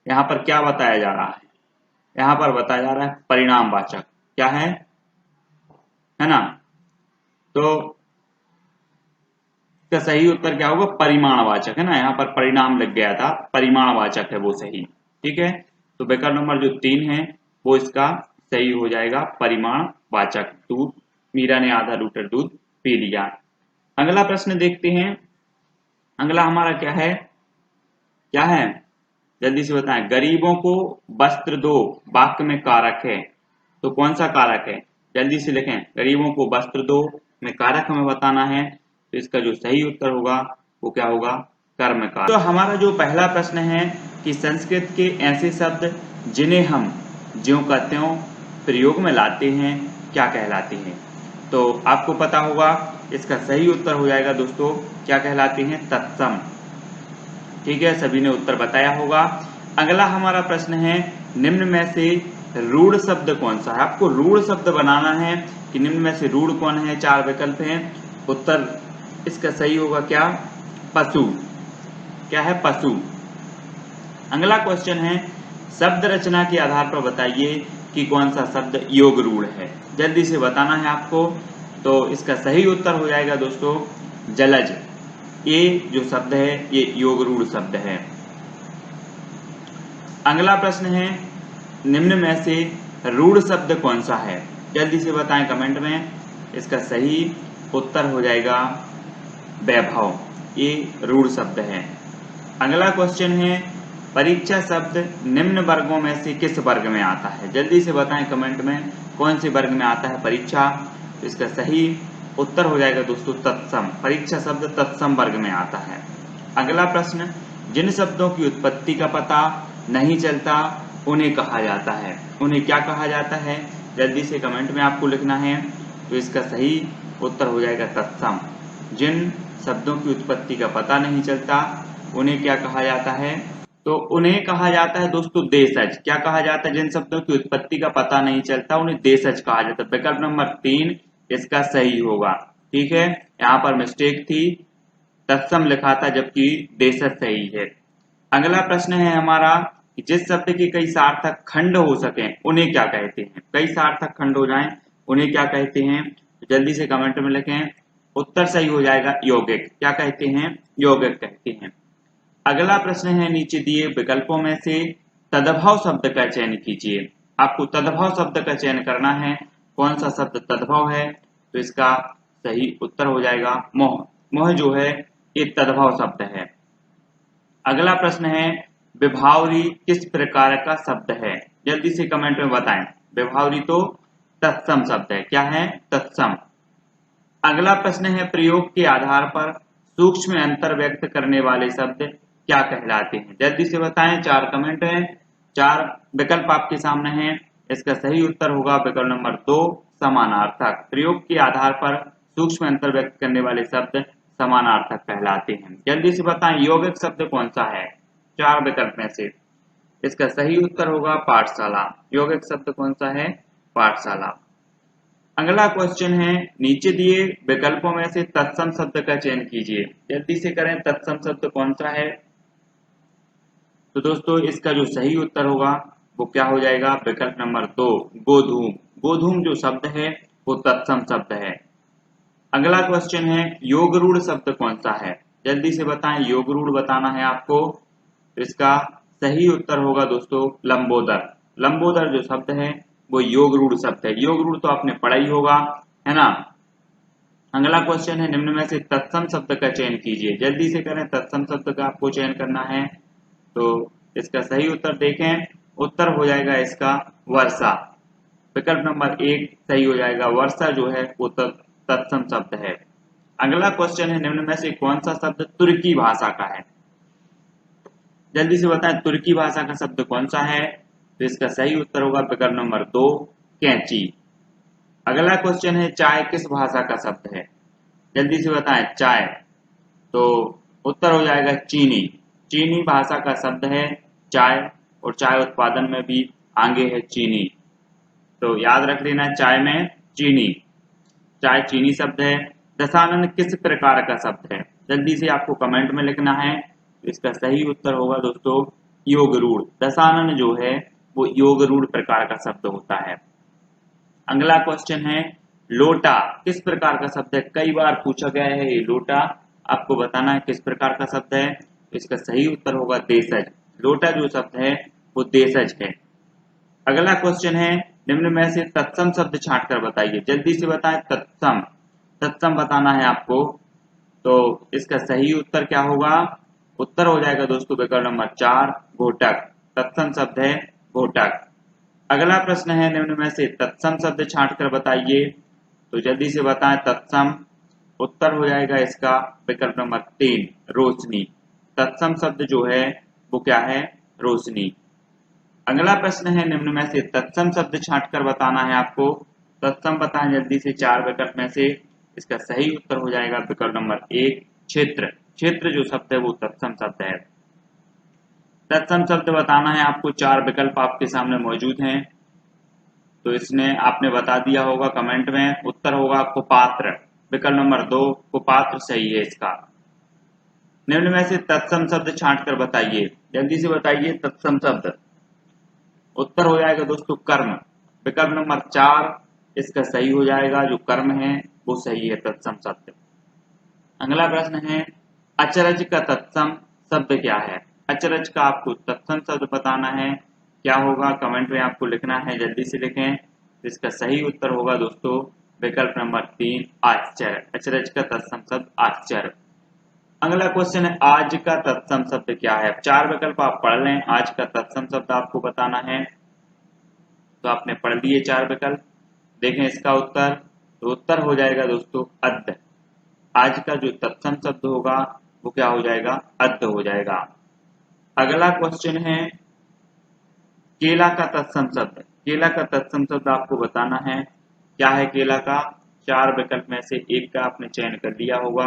यहाँ पर क्या बताया जा रहा है, यहाँ पर बताया जा रहा है परिणामवाचक। क्या है ना। तो इसका सही उत्तर क्या होगा? परिमाणवाचक, है ना। यहाँ पर परिणाम लग गया था, परिमाणवाचक है वो सही, ठीक है। तो विकल्प नंबर जो 3 है वो इसका सही हो जाएगा परिमाणवाचक। दूध, मीरा ने आधा लीटर दूध पी लिया। अगला प्रश्न देखते हैं। अगला हमारा क्या है, क्या है जल्दी से बताएं। गरीबों को वस्त्र दो वाक्य में कारक है, तो कौन सा कारक है, जल्दी से लिखें। गरीबों को वस्त्र दो में कारक हमें बताना है, तो इसका जो सही उत्तर होगा वो क्या होगा? कर्म कारक। तो हमारा जो पहला प्रश्न है कि संस्कृत के ऐसे शब्द जिन्हें हम ज्यों का त्यों प्रयोग में लाते हैं क्या कहलाते हैं। तो आपको पता होगा इसका सही उत्तर हो जाएगा दोस्तों, क्या कहलाते हैं? तत्सम, ठीक है। सभी ने उत्तर बताया होगा। अगला हमारा प्रश्न है, निम्न में से रूढ़ शब्द कौन सा है। आपको रूढ़ शब्द बनाना है कि निम्न में से रूढ़ कौन है। 4 विकल्प हैं, उत्तर इसका सही होगा क्या? पशु। क्या है? पशु। अगला क्वेश्चन है, शब्द रचना के आधार पर बताइए कि कौन सा शब्द योग रूढ़ है, जल्दी से बताना है आपको। तो इसका सही उत्तर हो जाएगा दोस्तों जलज। ये जो शब्द है ये योग रूढ़ शब्द है। अगला प्रश्न है, निम्न में से रूढ़ शब्द कौन सा है? जल्दी से बताएं कमेंट में। इसका सही उत्तर हो जाएगा वैभव। ये रूढ़ शब्द है। अगला क्वेश्चन है, परीक्षा शब्द निम्न वर्गों में से किस वर्ग में आता है? जल्दी से बताएं कमेंट में कौन से वर्ग में आता है परीक्षा। तो इसका सही उत्तर हो जाएगा दोस्तों तत्सम। परीक्षा शब्द तत्सम वर्ग में आता है। अगला प्रश्न, जिन शब्दों की उत्पत्ति का पता नहीं चलता उन्हें कहा जाता है। उन्हें क्या कहा जाता है? जल्दी से कमेंट में आपको लिखना है। तो इसका सही उत्तर हो जाएगा तत्सम। जिन शब्दों की उत्पत्ति का पता नहीं चलता उन्हें क्या कहा जाता है? तो उन्हें कहा जाता है दोस्तों देशज। क्या कहा जाता है? जिन शब्दों की उत्पत्ति का पता नहीं चलता उन्हें देशज कहा जाता है। विकल्प नंबर 3 इसका सही होगा। ठीक है, यहाँ पर मिस्टेक थी, तत्सम लिखा था जबकि देशज सही है। अगला प्रश्न है हमारा, जिस शब्द के कई सार्थक खंड हो सके उन्हें क्या कहते हैं? कई सार्थक खंड हो जाएं उन्हें क्या कहते हैं? जल्दी से कमेंट में लिखें। उत्तर सही हो जाएगा यौगिक। क्या कहते हैं? यौगिक कहते हैं। अगला प्रश्न है, नीचे दिए विकल्पों में से तद्भव शब्द का चयन कीजिए। आपको तद्भव शब्द का चयन करना है। कौन सा शब्द तद्भव है? तो इसका सही उत्तर हो जाएगा मोह। मोह जो है ये तद्भव शब्द है। अगला प्रश्न है, विभावरी किस प्रकार का शब्द है? जल्दी से कमेंट में बताएं। विभावरी तो तत्सम शब्द है। क्या है? तत्सम। अगला प्रश्न है, प्रयोग के आधार पर सूक्ष्म अंतर व्यक्त करने वाले शब्द क्या कहलाते हैं? जल्दी से बताएं। 4 कमेंट है, 4 विकल्प आपके सामने हैं। इसका सही उत्तर होगा विकल्प नंबर 2 समानार्थक। प्रयोग के आधार पर सूक्ष्म अंतर व्यक्त करने वाले शब्द समानार्थक कहलाते हैं। जल्दी से बताएं यौगिक शब्द कौन सा है? 4 विकल्प में से इसका सही उत्तर होगा पाठशाला। यौगिक शब्द कौन सा है? पाठशाला। अगला क्वेश्चन है, नीचे दिए विकल्पों में से तत्सम शब्द का चयन कीजिए। जल्दी से करें, तत्सम शब्द कौन सा है? तो दोस्तों इसका जो सही उत्तर होगा वो क्या हो जाएगा? विकल्प नंबर 2 गोधूम। गोधूम जो शब्द है वो तत्सम शब्द है। अगला क्वेश्चन है, योग रूढ़ शब्द कौन सा है? जल्दी से बताएं। योग रूढ़ बताना है आपको। तो इसका सही उत्तर होगा दोस्तों लंबोदर। लंबोदर जो शब्द है वो योग रूढ़ शब्द है। योग रूढ़ तो आपने पढ़ा ही होगा, है ना। अगला क्वेश्चन है, निम्न में से तत्सम शब्द का चयन कीजिए। जल्दी से करें, तत्सम शब्द का आपको चयन करना है। तो इसका सही उत्तर देखें। उत्तर हो जाएगा इसका वर्षा। विकल्प नंबर 1 सही हो जाएगा। वर्षा जो है वो तत्सम शब्द है। अगला क्वेश्चन है, निम्न में से कौन सा शब्द तुर्की भाषा का है? जल्दी से बताएं तुर्की भाषा का शब्द कौन सा है? तो इसका सही उत्तर होगा विकल्प नंबर 2 कैंची। अगला क्वेश्चन है, चाय किस भाषा का शब्द है? जल्दी से बताएं चाय। तो उत्तर हो जाएगा चीनी। चीनी भाषा का शब्द है चाय, और चाय उत्पादन में भी आगे है चीनी। तो याद रख लेना चाय में चीनी। चाय चीनी शब्द है। दशानन किस प्रकार का शब्द है? जल्दी से आपको कमेंट में लिखना है। इसका सही उत्तर होगा दोस्तों योग रूढ़। दशानन जो है वो योग रूढ़ प्रकार का शब्द होता है। अगला क्वेश्चन है, लोटा किस प्रकार का शब्द है? कई बार पूछा गया है ये लोटा, आपको बताना है किस प्रकार का शब्द है। इसका सही उत्तर होगा देशज। लोटा जो शब्द है वो देशज है। अगला क्वेश्चन है, निम्न में से तत्सम शब्द छांट कर बताइए। जल्दी से बताएं तत्सम। तत्सम बताना है आपको। तो इसका सही उत्तर क्या होगा? उत्तर हो जाएगा दोस्तों विकल्प नंबर 4 घोटक। तत्सम शब्द है घोटक। अगला प्रश्न है, निम्न में से तत्सम शब्द छांट कर बताइए। तो जल्दी से बताएं तत्सम। उत्तर हो जाएगा इसका विकल्प नंबर 3 रोशनी। तत्सम शब्द जो है वो क्या है? रोशनी। अगला प्रश्न है, निम्न में से तत्सम शब्द छांट कर बताना है आपको। तत्सम बताएं जल्दी से 4 विकल्प में से। इसका सही उत्तर हो जाएगा विकल्प नंबर 1 क्षेत्र। क्षेत्र जो शब्द है वो तत्सम शब्द है। तत्सम शब्द बताना है आपको। 4 विकल्प आपके सामने मौजूद हैं। तो इसने आपने बता दिया होगा कमेंट में। उत्तर होगा कुपात्र। विकल्प नंबर 2 कुपात्र सही है इसका। निम्न में से तत्सम शब्द छांट कर बताइए। जल्दी से बताइए तत्सम शब्द। उत्तर हो जाएगा दोस्तों कर्म। विकल्प नंबर 4 इसका सही हो जाएगा। जो कर्म है वो सही है तत्सम शब्द। अगला प्रश्न है, अचरज का तत्सम शब्द क्या है? अचरज का आपको तत्सम शब्द बताना है। क्या होगा कमेंट में आपको लिखना है, जल्दी से लिखें। तो इसका सही उत्तर होगा दोस्तों विकल्प नंबर 3 आश्चर्य। अचरज का तत्सम शब्द आश्चर्य। अगला क्वेश्चन है आज का तत्सम शब्द क्या है। 4 विकल्प आप पढ़ लें, आज का तत्सम शब्द आपको बताना है। तो आपने पढ़ लिए 4 विकल्प, देखें इसका उत्तर। तो उत्तर हो जाएगा दोस्तों अद्ध। आज का जो तत्सम शब्द होगा वो क्या हो जाएगा, अद्ध हो जाएगा। अगला क्वेश्चन है केला का तत्सम शब्द। केला का तत्सम शब्द आपको बताना है, क्या है केला का। 4 विकल्प में से एक का आपने चयन कर लिया होगा।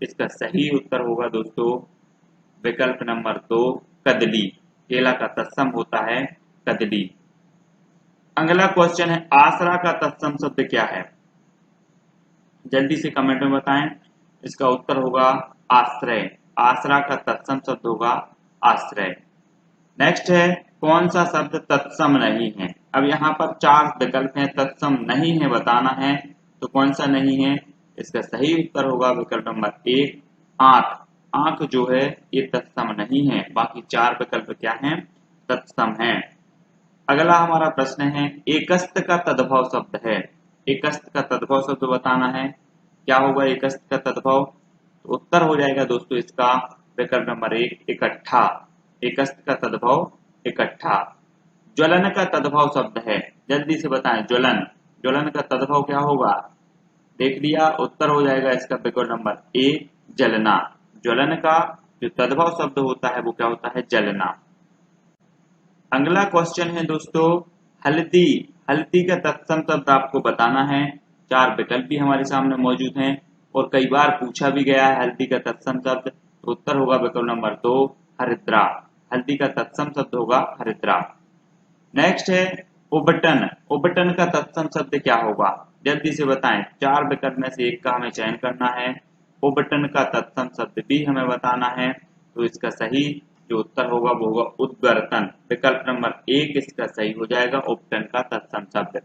इसका सही उत्तर होगा दोस्तों विकल्प नंबर 2 कदली। केला का तत्सम होता है कदली। अगला क्वेश्चन है आसरा का तत्सम शब्द क्या है। जल्दी से कमेंट में बताएं। इसका उत्तर होगा आश्रय। आसरा का तत्सम शब्द होगा आश्रय। नेक्स्ट है कौन सा शब्द तत्सम नहीं है। अब यहाँ पर 4 विकल्प हैं, तत्सम नहीं है बताना है। तो कौन सा नहीं है, इसका सही उत्तर होगा विकल्प नंबर 1 आंख। आंख जो है ये तत्सम नहीं है, बाकी 4 विकल्प क्या हैं, तत्सम हैं। अगला हमारा प्रश्न है एकस्त का तद्भव शब्द है। एकस्त का तद्भव शब्द बताना है, क्या होगा एकस्त का तद्भव। तो उत्तर हो जाएगा दोस्तों इसका विकल्प नंबर 1 इकट्ठा। एकस्त का तद्भव इकट्ठा। ज्वलन का तद्भव शब्द है, जल्दी से बताएं। ज्वलन, ज्वलन का तद्भव क्या होगा, देख लिया। उत्तर हो जाएगा इसका विकल्प नंबर 1 जलना। ज्वलन का जो तद्भव शब्द होता है वो क्या होता है, जलना। अगला क्वेश्चन है दोस्तों हल्दी। हल्दी का तत्सम शब्द आपको बताना है। 4 विकल्प भी हमारे सामने मौजूद हैं और कई बार पूछा भी गया है हल्दी का तत्सम शब्द। तो उत्तर होगा विकल्प नंबर 2 हरिद्रा। हल्दी का तत्सम शब्द होगा हरिद्रा। नेक्स्ट है उबटन। उबटन का तत्सम शब्द क्या होगा, जल्दी से बताएं। 4 विकल्प में से एक का हमें चयन करना है। उबटन का तत्सम शब्द भी हमें बताना है। तो इसका सही जो उत्तर होगा वो होगा उद्गर्तन। विकल्प नंबर 1 इसका सही हो जाएगा उबटन का तत्सम शब्द।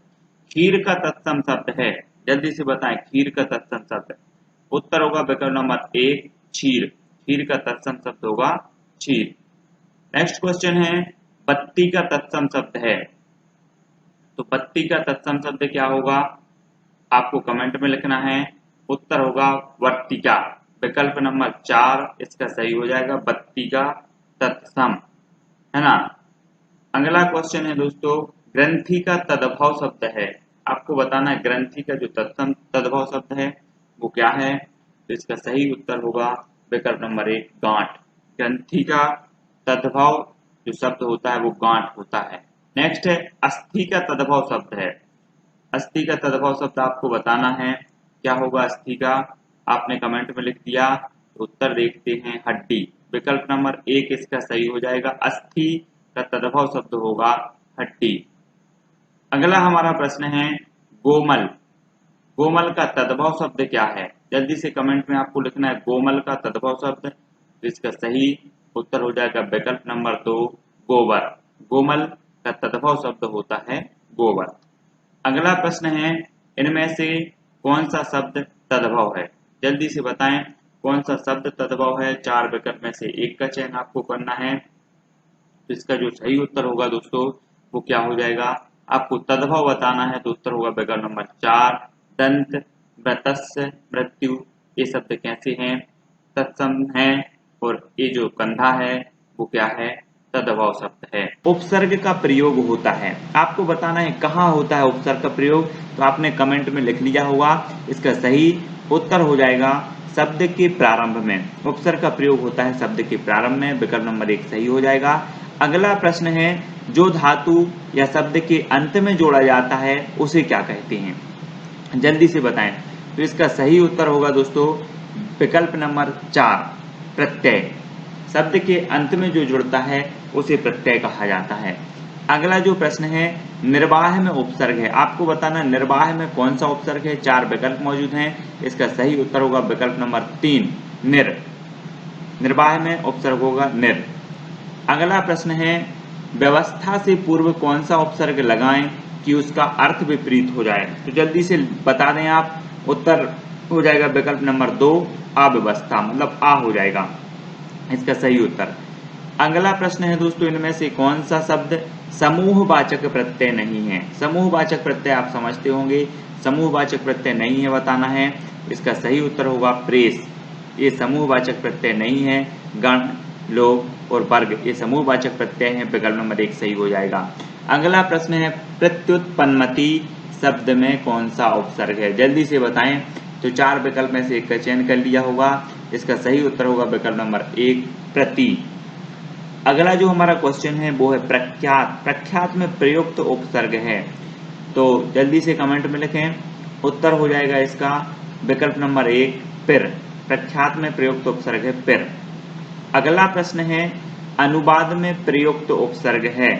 खीर का तत्सम शब्द है, जल्दी से बताएं। खीर का तत्सम शब्द उत्तर होगा विकल्प नंबर 1 क्षीर। खीर का तत्सम शब्द होगा क्षीर। नेक्स्ट क्वेश्चन है बत्ती का तत्सम शब्द है। तो बत्ती का तत्सम शब्द क्या होगा, आपको कमेंट में लिखना है। उत्तर होगा वर्तिका। विकल्प नंबर 4 इसका सही हो जाएगा बत्ती का तत्सम, है ना। अगला क्वेश्चन है दोस्तों ग्रंथि का तद्भव शब्द है। आपको बताना है ग्रंथि का जो तद्भव शब्द है वो क्या है। तो इसका सही उत्तर होगा विकल्प नंबर 1 गांठ। ग्रंथि का तद्भव जो शब्द होता है वो गांठ होता है। नेक्स्ट है अस्थि का तद्भव शब्द है। अस्थि का तद्भव शब्द आपको बताना है, क्या होगा अस्थि का, आपने कमेंट में लिख दिया। तो उत्तर देखते हैं हड्डी। विकल्प नंबर 1 इसका सही हो जाएगा। अस्थि का तद्भव शब्द होगा हड्डी। अगला हमारा प्रश्न है गोमल। गोमल का तद्भव शब्द क्या है, जल्दी से कमेंट में आपको लिखना है गोमल का तद्भव शब्द। तो इसका सही उत्तर हो जाएगा विकल्प नंबर 2 गोबर। गोमल का तद्भव शब्द होता है गोबर। अगला प्रश्न है इनमें से कौन सा शब्द तद्भव है, जल्दी से बताएं कौन सा शब्द तद्भव है। 4 विकल्प में से एक का चयन आपको करना है। तो इसका जो सही उत्तर होगा दोस्तों वो क्या हो जाएगा, आपको तद्भव बताना है। तो उत्तर होगा विकल्प नंबर 4 दंत। मृतस्य मृत्यु ये शब्द कैसे हैं, तत्सम है। और ये जो कंधा है वो क्या है, तद्भव शब्द है। उपसर्ग का प्रयोग होता है, आपको बताना है कहाँ होता है उपसर्ग का प्रयोग। तो आपने कमेंट में लिख लिया होगा। इसका सही उत्तर हो जाएगा शब्द के प्रारंभ में। उपसर्ग का प्रयोग होता है शब्द के प्रारंभ में। विकल्प नंबर 1 सही हो जाएगा। अगला प्रश्न है जो धातु या शब्द के अंत में जोड़ा जाता है उसे क्या कहते हैं, जल्दी से बताएं। तो इसका सही उत्तर होगा दोस्तों विकल्प नंबर 4 प्रत्यय। शब्द के अंत में जो जुड़ता है उसे प्रत्यय कहा जाता है। अगला जो प्रश्न है निर्वाह में उपसर्ग है, आपको बताना निर्वाह में कौन सा उपसर्ग है। 4 विकल्प मौजूद हैं। इसका सही उत्तर होगा विकल्प नंबर 3 निर। निर्वाह में उपसर्ग होगा निर। अगला प्रश्न है व्यवस्था से पूर्व कौन सा उपसर्ग लगाएं कि उसका अर्थ विपरीत हो जाए। तो जल्दी से बता दें आप। उत्तर हो जाएगा विकल्प नंबर 2 अव्यवस्था, मतलब आ हो जाएगा इसका सही उत्तर। अगला प्रश्न है दोस्तों इनमें से कौन सा शब्द समूहवाचक प्रत्यय नहीं है। समूहवाचक प्रत्यय आप समझते होंगे, समूहवाचक प्रत्यय नहीं है बताना है। इसका सही उत्तर होगा प्रेस। ये समूहवाचक प्रत्यय नहीं है। गण, लोग और वर्ग ये समूहवाचक प्रत्यय हैं। विकल्प नंबर 1 सही हो जाएगा। अगला प्रश्न है प्रत्युत्पन्नति शब्द में कौन सा उपसर्ग है? जल्दी से बताएं। तो 4 विकल्प में से एक का चयन कर लिया होगा। इसका सही उत्तर होगा विकल्प नंबर 1 प्रति। अगला जो हमारा क्वेश्चन है वो है प्रख्यात। प्रख्यात में प्रयुक्त उपसर्ग है, तो जल्दी से कमेंट में लिखें। उत्तर हो जाएगा इसका विकल्प नंबर 1 पिर। प्रख्यात में प्रयुक्त उपसर्ग है पिर। अगला प्रश्न है अनुवाद में प्रयुक्त उपसर्ग है।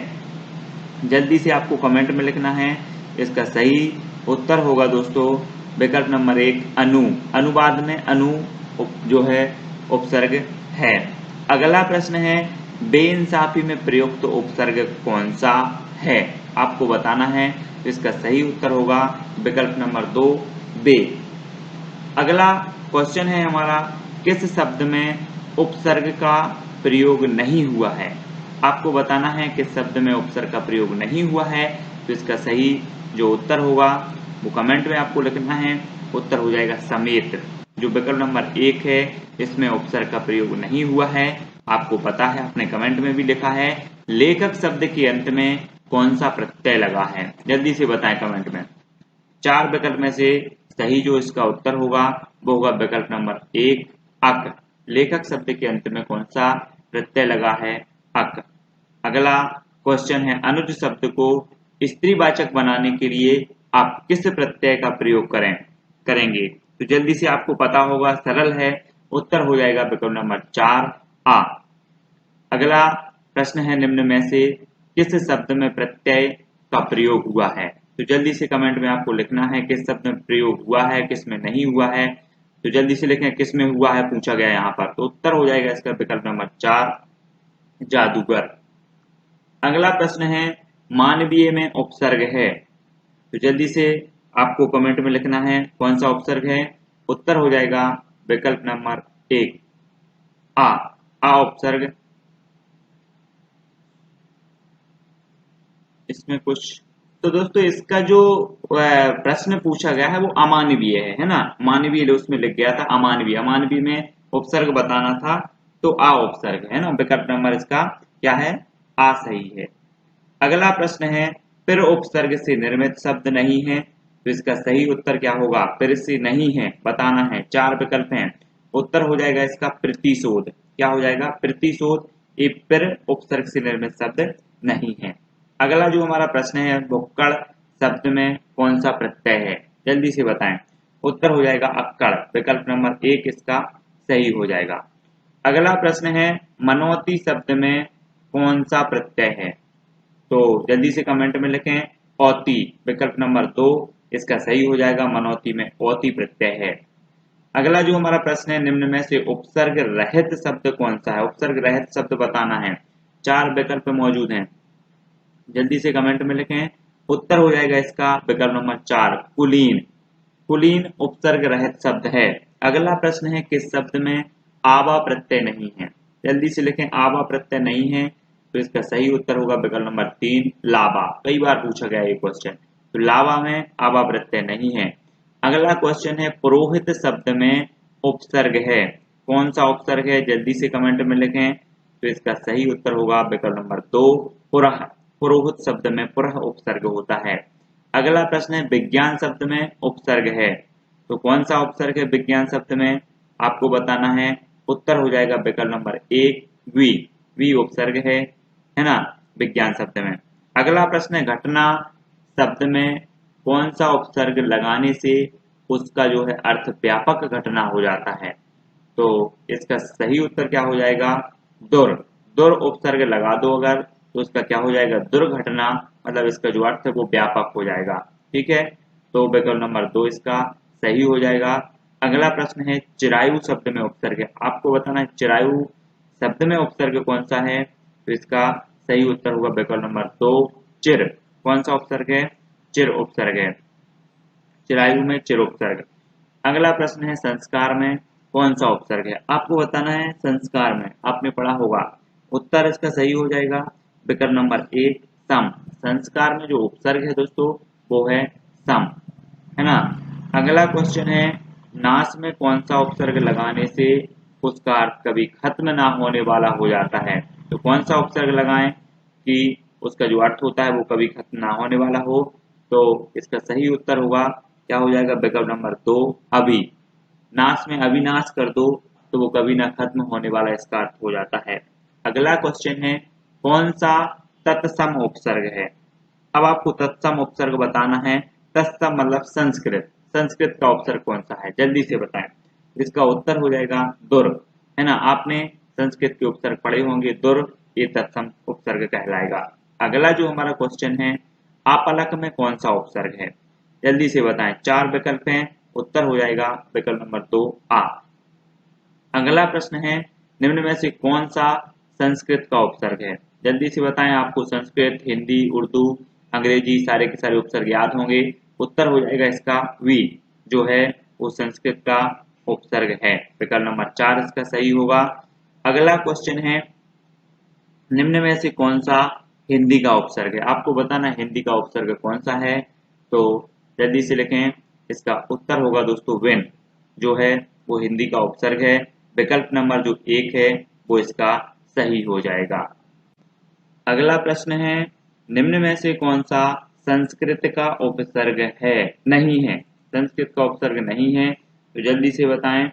जल्दी से आपको कमेंट में लिखना है। इसका सही उत्तर होगा दोस्तों विकल्प नंबर 1 अनु। अनुवाद में अनु जो है उपसर्ग है। अगला प्रश्न है बेइंसाफी में प्रयुक्त उपसर्ग कौन सा है? आपको बताना है। इसका सही उत्तर होगा विकल्प नंबर 2 बे। अगला क्वेश्चन है हमारा किस शब्द में उपसर्ग का प्रयोग नहीं हुआ है? आपको बताना है किस शब्द में उपसर्ग का प्रयोग नहीं हुआ है। तो इसका सही जो उत्तर होगा वो कमेंट में आपको लिखना है। उत्तर हो जाएगा समेत। जो विकल्प नंबर 1 है इसमें उपसर्ग का प्रयोग नहीं हुआ है। आपको पता है, आपने कमेंट में भी लिखा है। लेखक शब्द के अंत में कौन सा प्रत्यय लगा है? जल्दी से बताएं कमेंट में। 4 विकल्प में से सही जो इसका उत्तर होगा वो होगा विकल्प नंबर 1 अक। लेखक शब्द के अंत में कौन सा प्रत्यय लगा है? अक। अगला क्वेश्चन है अनुज शब्द को स्त्रीवाचक बनाने के लिए आप किस प्रत्यय का प्रयोग करेंगे? तो जल्दी से आपको पता होगा, सरल है। उत्तर हो जाएगा विकल्प नंबर 4 आ। अगला प्रश्न है निम्न में से किस शब्द में प्रत्यय का प्रयोग हुआ है? तो जल्दी से कमेंट में आपको लिखना है किस शब्द में प्रयोग हुआ है, किस में नहीं हुआ है। तो जल्दी से लिखें किस में हुआ है पूछा गया यहाँ पर। तो उत्तर हो जाएगा इसका विकल्प नंबर 4 जादूगर। अगला प्रश्न है मानवीय में उपसर्ग है। तो जल्दी से आपको कमेंट में लिखना है कौन सा उपसर्ग है। उत्तर हो जाएगा विकल्प नंबर 1 आ उपसर्ग। इसमें कुछ तो दोस्तों इसका जो प्रश्न पूछा गया है वो अमानवीय है ना। मानवीय उसमें लिख गया था अमानवीय। अमानवीय में उपसर्ग बताना था तो आ उपसर्ग है ना। विकल्प नंबर इसका क्या है? आ सही है। अगला प्रश्न है फिर उपसर्ग से निर्मित शब्द नहीं है। तो इसका सही उत्तर क्या होगा? फिर से नहीं है बताना है। 4 विकल्प हैं। उत्तर हो जाएगा इसका प्रतिशोध। क्या हो जाएगा? प्रतिशोध। ये फिर उपसर्ग से निर्मित शब्द नहीं है। अगला जो हमारा प्रश्न है भुक्कड़ शब्द में कौन सा प्रत्यय है? जल्दी से बताएं। उत्तर हो जाएगा अक्कड़। विकल्प नंबर 1 इसका सही हो जाएगा। अगला प्रश्न है मनौती शब्द में कौन सा प्रत्यय है? तो जल्दी से कमेंट में लिखें औती। विकल्प नंबर 2 इसका सही हो जाएगा। मनौती में औती प्रत्यय है। अगला जो हमारा प्रश्न है निम्न में से उपसर्ग रहित शब्द कौन सा है? उपसर्ग रहित शब्द बताना है। 4 विकल्प मौजूद हैं। जल्दी से कमेंट में लिखें। उत्तर हो जाएगा इसका विकल्प नंबर 4 कुलीन। कुलीन उपसर्ग रहित शब्द है। अगला प्रश्न है किस शब्द में आवा प्रत्यय नहीं है? जल्दी से लिखें आवा प्रत्यय नहीं है। तो इसका सही उत्तर होगा विकल्प नंबर 3 लावा। कई बार पूछा गया ये क्वेश्चन। तो लावा में आवा प्रत्यय नहीं है। अगला क्वेश्चन है पुरोहित शब्द में उपसर्ग है। कौन सा उपसर्ग है? जल्दी से कमेंट में लिखें। तो इसका सही उत्तर होगा विकल्प नंबर 2 पुरह। पुरोहित शब्द में पुरह उपसर्ग होता है। अगला प्रश्न है विज्ञान शब्द में उपसर्ग है। तो कौन सा उपसर्ग है विज्ञान शब्द में? आपको बताना है। उत्तर हो जाएगा विकल्प नंबर 1 वी उपसर्ग है ना विज्ञान शब्द में। अगला प्रश्न है घटना शब्द में कौन सा उपसर्ग लगाने से उसका जो है अर्थ व्यापक घटना हो जाता है? तो इसका सही उत्तर क्या हो जाएगा? दुर उपसर्ग लगा दो अगर तो उसका क्या हो जाएगा? दुर्घटना। मतलब इसका जो अर्थ है वो व्यापक हो जाएगा। ठीक है, तो विकल्प नंबर 2 इसका सही हो जाएगा। अगला प्रश्न है चिरायु शब्द में उपसर्ग है। आपको बताना है चिरायु शब्द में उपसर्ग कौन सा है। तो इसका सही उत्तर होगा विकल्प नंबर 2 चिर। कौन सा उपसर्ग है? चिर उपसर्ग है। चिरायु में चिर उपसर्ग। अगला प्रश्न है संस्कार में कौन सा उपसर्ग है? आपको बताना है संस्कार में। आपने पढ़ा होगा। उत्तर इसका सही हो जाएगा विकल्प नंबर 1 सम। संस्कार में जो उपसर्ग है दोस्तों वो है सम, है ना। अगला क्वेश्चन है, नास में कौन सा उपसर्ग लगाने से उसका अर्थ कभी खत्म ना होने वाला हो जाता है। तो कौन सा उपसर्ग लगाएं कि उसका जो अर्थ होता है वो कभी खत्म ना होने वाला हो। तो इसका सही उत्तर होगा, क्या हो जाएगा, विकल्प नंबर 2 अभी। नाश में अविनाश कर दो तो वो कभी ना खत्म होने वाला इसका अर्थ हो जाता है। अगला क्वेश्चन है, कौन सा तत्सम उपसर्ग है। अब आपको तत्सम उपसर्ग बताना है। तत्सम मतलब संस्कृत, संस्कृत का उपसर्ग कौन सा है, जल्दी से बताएं। इसका उत्तर हो जाएगा दुर, है ना। आपने संस्कृत के उपसर्ग पढ़े होंगे, दुर ये तत्सम उपसर्ग कहलाएगा। अगला जो हमारा क्वेश्चन है, आपलक में कौन सा उपसर्ग है, जल्दी से बताएं। 4 विकल्प हैं, उत्तर हो जाएगा विकल्प नंबर 2 आ। अगला प्रश्न है, निम्न में से कौन सा संस्कृत का उपसर्ग है, जल्दी से बताएं। आपको संस्कृत, हिंदी, उर्दू, अंग्रेजी सारे के सारे उपसर्ग याद होंगे। उत्तर हो जाएगा इसका वी, जो है वो संस्कृत का उपसर्ग है। विकल्प नंबर 4 इसका सही होगा। अगला क्वेश्चन है, निम्न में से कौन सा हिंदी का उपसर्ग है, आपको बताना हिंदी का उपसर्ग कौन सा है। तो जल्दी से लिखें, इसका उत्तर होगा दोस्तों वेन, जो है वो हिंदी का उपसर्ग है। विकल्प नंबर जो 1 है वो इसका सही हो जाएगा। अगला प्रश्न है, निम्न में से कौन सा संस्कृत का उपसर्ग है, नहीं है, संस्कृत का उपसर्ग नहीं है। तो जल्दी से बताएं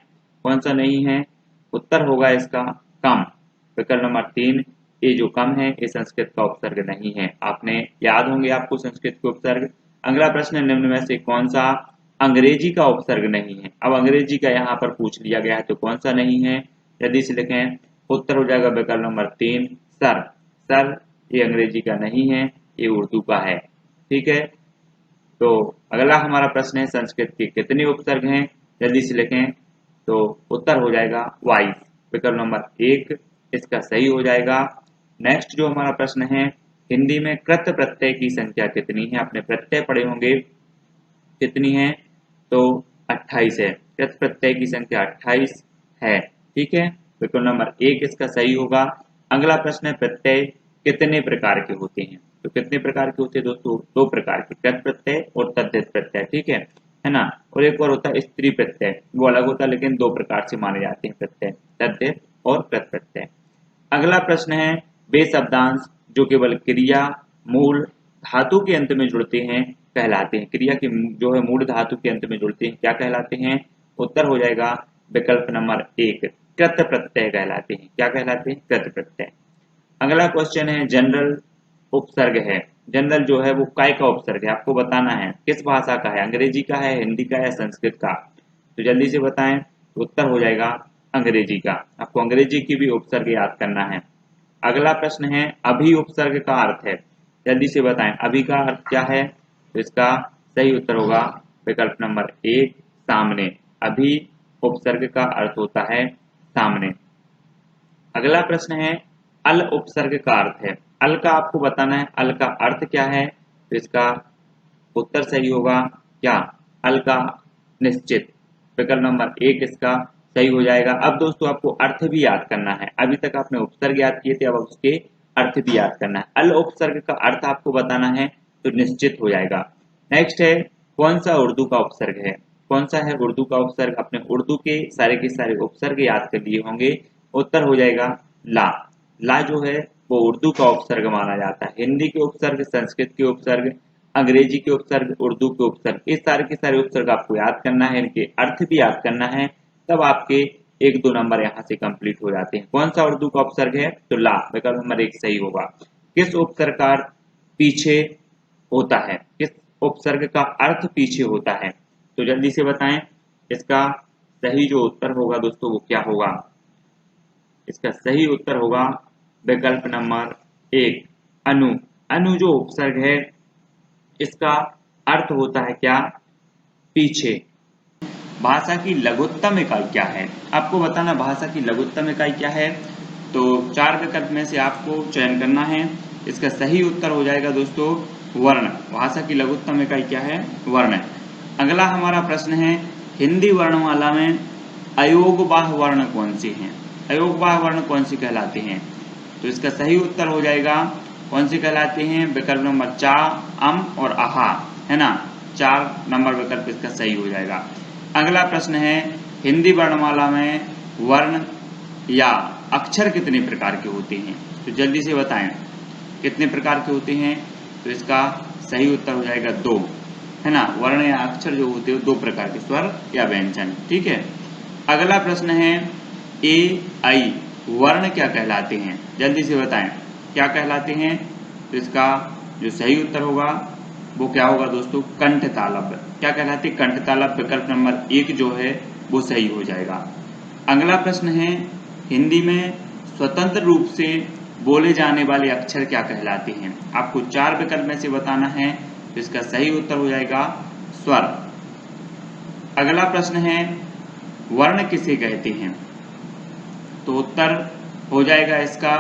कौन सा नहीं है। उत्तर होगा इसका कम, विकल्प नंबर 3 ये जो कम है ये संस्कृत का उपसर्ग नहीं है। आपने याद होंगे आपको संस्कृत के उपसर्ग। अगला प्रश्न, निम्न में से कौन सा अंग्रेजी का उपसर्ग नहीं है। अब अंग्रेजी का यहाँ पर पूछ लिया गया है तो कौन सा नहीं है, जल्दी से लिखें। उत्तर हो जाएगा विकल्प नंबर 3 सर। सर ये अंग्रेजी का नहीं है, ये उर्दू का है। ठीक है, तो अगला हमारा प्रश्न है, संस्कृत के कितने उपसर्ग हैं, जल्दी से लिखें। तो उत्तर हो जाएगा 22, विकल्प नंबर 1 इसका सही हो जाएगा। नेक्स्ट जो हमारा प्रश्न है, हिंदी में कृत प्रत्यय की संख्या कितनी है। आपने प्रत्यय पढ़े होंगे, कितनी है, तो 28 है। कृत प्रत्यय की संख्या 28 है। ठीक है, विकल्प नंबर 1 इसका सही होगा। अगला प्रश्न है, प्रत्यय कितने प्रकार के होते हैं। तो कितने प्रकार के होते हैं दोस्तों, 2 प्रकार के, कृत प्रत्यय और तद्धित प्रत्यय। ठीक है ना। और एक और होता है स्त्री प्रत्यय, वो अलग होता है लेकिन 2 प्रकार से माने जाते हैं प्रत्यय, तद्धित और कृत प्रत्यय। अगला प्रश्न है, वे शब्दांश जो केवल क्रिया, मूल, धातु के अंत में जुड़ते हैं कहलाते हैं। क्रिया के जो है मूल धातु के अंत में जुड़ते हैं क्या कहलाते हैं। उत्तर हो जाएगा विकल्प नंबर 1 कृत प्रत्यय कहलाते हैं। क्या कहलाते हैं, कृत प्रत्यय। अगला क्वेश्चन है, जनरल उपसर्ग है। जनरल जो है वो काय का उपसर्ग है, आपको बताना है किस भाषा का है, अंग्रेजी का है, हिंदी का है, संस्कृत का। तो जल्दी से बताएं, उत्तर हो जाएगा अंग्रेजी का। आपको अंग्रेजी की भी उपसर्ग याद करना है। अगला प्रश्न है, अभी उपसर्ग का अर्थ है, जल्दी से बताएं अभी का अर्थ क्या है। तो इसका सही उत्तर होगा विकल्प नंबर 1 सामने। अभी उपसर्ग का अर्थ होता है सामने। अगला प्रश्न है, अल उपसर्ग का अर्थ है। अल का आपको बताना है अल का अर्थ क्या है। तो इसका उत्तर सही होगा क्या, अल का निश्चित। विकल्प नंबर 1 इसका सही हो जाएगा। अब दोस्तों आपको अर्थ भी याद करना है, अभी तक आपने उपसर्ग याद किए थे, अब उसके अर्थ भी याद करना है। अल उपसर्ग का अर्थ आपको बताना है तो निश्चित हो जाएगा। नेक्स्ट है, कौन सा उर्दू का उपसर्ग है, कौन सा है उर्दू का उपसर्ग। अपने उर्दू के सारे उपसर्ग याद कर लिए होंगे। उत्तर हो जाएगा ला। ला जो है वो उर्दू का उपसर्ग माना जाता है। हिंदी के उपसर्ग, संस्कृत के उपसर्ग, अंग्रेजी के उपसर्ग, उर्दू के उपसर्ग, इस सारे के सारे उपसर्ग आपको याद करना है, इनके अर्थ भी याद करना है, तब आपके 1-2 नंबर यहाँ से कंप्लीट हो जाते हैं। कौन सा उर्दू का उपसर्ग है, तो ला, विकल्प नंबर 1 सही होगा। किस उपसर्ग का पीछे होता है, किस उपसर्ग का अर्थ पीछे होता है, तो जल्दी से बताएं। इसका सही जो उत्तर होगा दोस्तों वो क्या होगा, इसका सही उत्तर होगा विकल्प नंबर 1 अनु। अनु जो उपसर्ग है इसका अर्थ होता है क्या, पीछे। भाषा की लघुत्तम इकाई क्या है, आपको बताना भाषा की लघुत्तम इकाई क्या है। तो 4 विकल्प में से आपको चयन करना है। इसका सही उत्तर हो जाएगा दोस्तों वर्ण। भाषा की लघुत्तम इकाई क्या है, वर्ण। अगला हमारा प्रश्न है, हिंदी वर्णमाला में अयोगवाह वर्ण कौन से हैं, अयोगवाह वर्ण कौन से कहलाते हैं। तो इसका सही उत्तर हो जाएगा कौन से कहलाते हैं? विकल्प नंबर चा, अम और आहा, है ना। 4 नंबर विकल्प इसका सही हो जाएगा। अगला प्रश्न है, हिंदी वर्णमाला में वर्ण या अक्षर कितने प्रकार के होते हैं? तो जल्दी से बताएं कितने प्रकार के होते हैं। तो इसका सही उत्तर हो जाएगा 2, है ना। वर्ण या अक्षर जो होते हैं 2 प्रकार के, स्वर या व्यंजन, ठीक है। अगला प्रश्न है, ए आई वर्ण क्या कहलाते हैं? जल्दी से बताएं क्या कहलाते हैं। तो इसका जो सही उत्तर होगा वो क्या होगा दोस्तों? कंठ तालव्य। क्या कहलाते हैं? कंठ तालव्य। विकल्प नंबर 1 जो है वो सही हो जाएगा। अगला प्रश्न है, हिंदी में स्वतंत्र रूप से बोले जाने वाले अक्षर क्या कहलाते हैं? आपको 4 विकल्प में से बताना है। तो इसका सही उत्तर हो जाएगा स्वर। अगला प्रश्न है, वर्ण किसे कहते हैं? तो उत्तर हो जाएगा इसका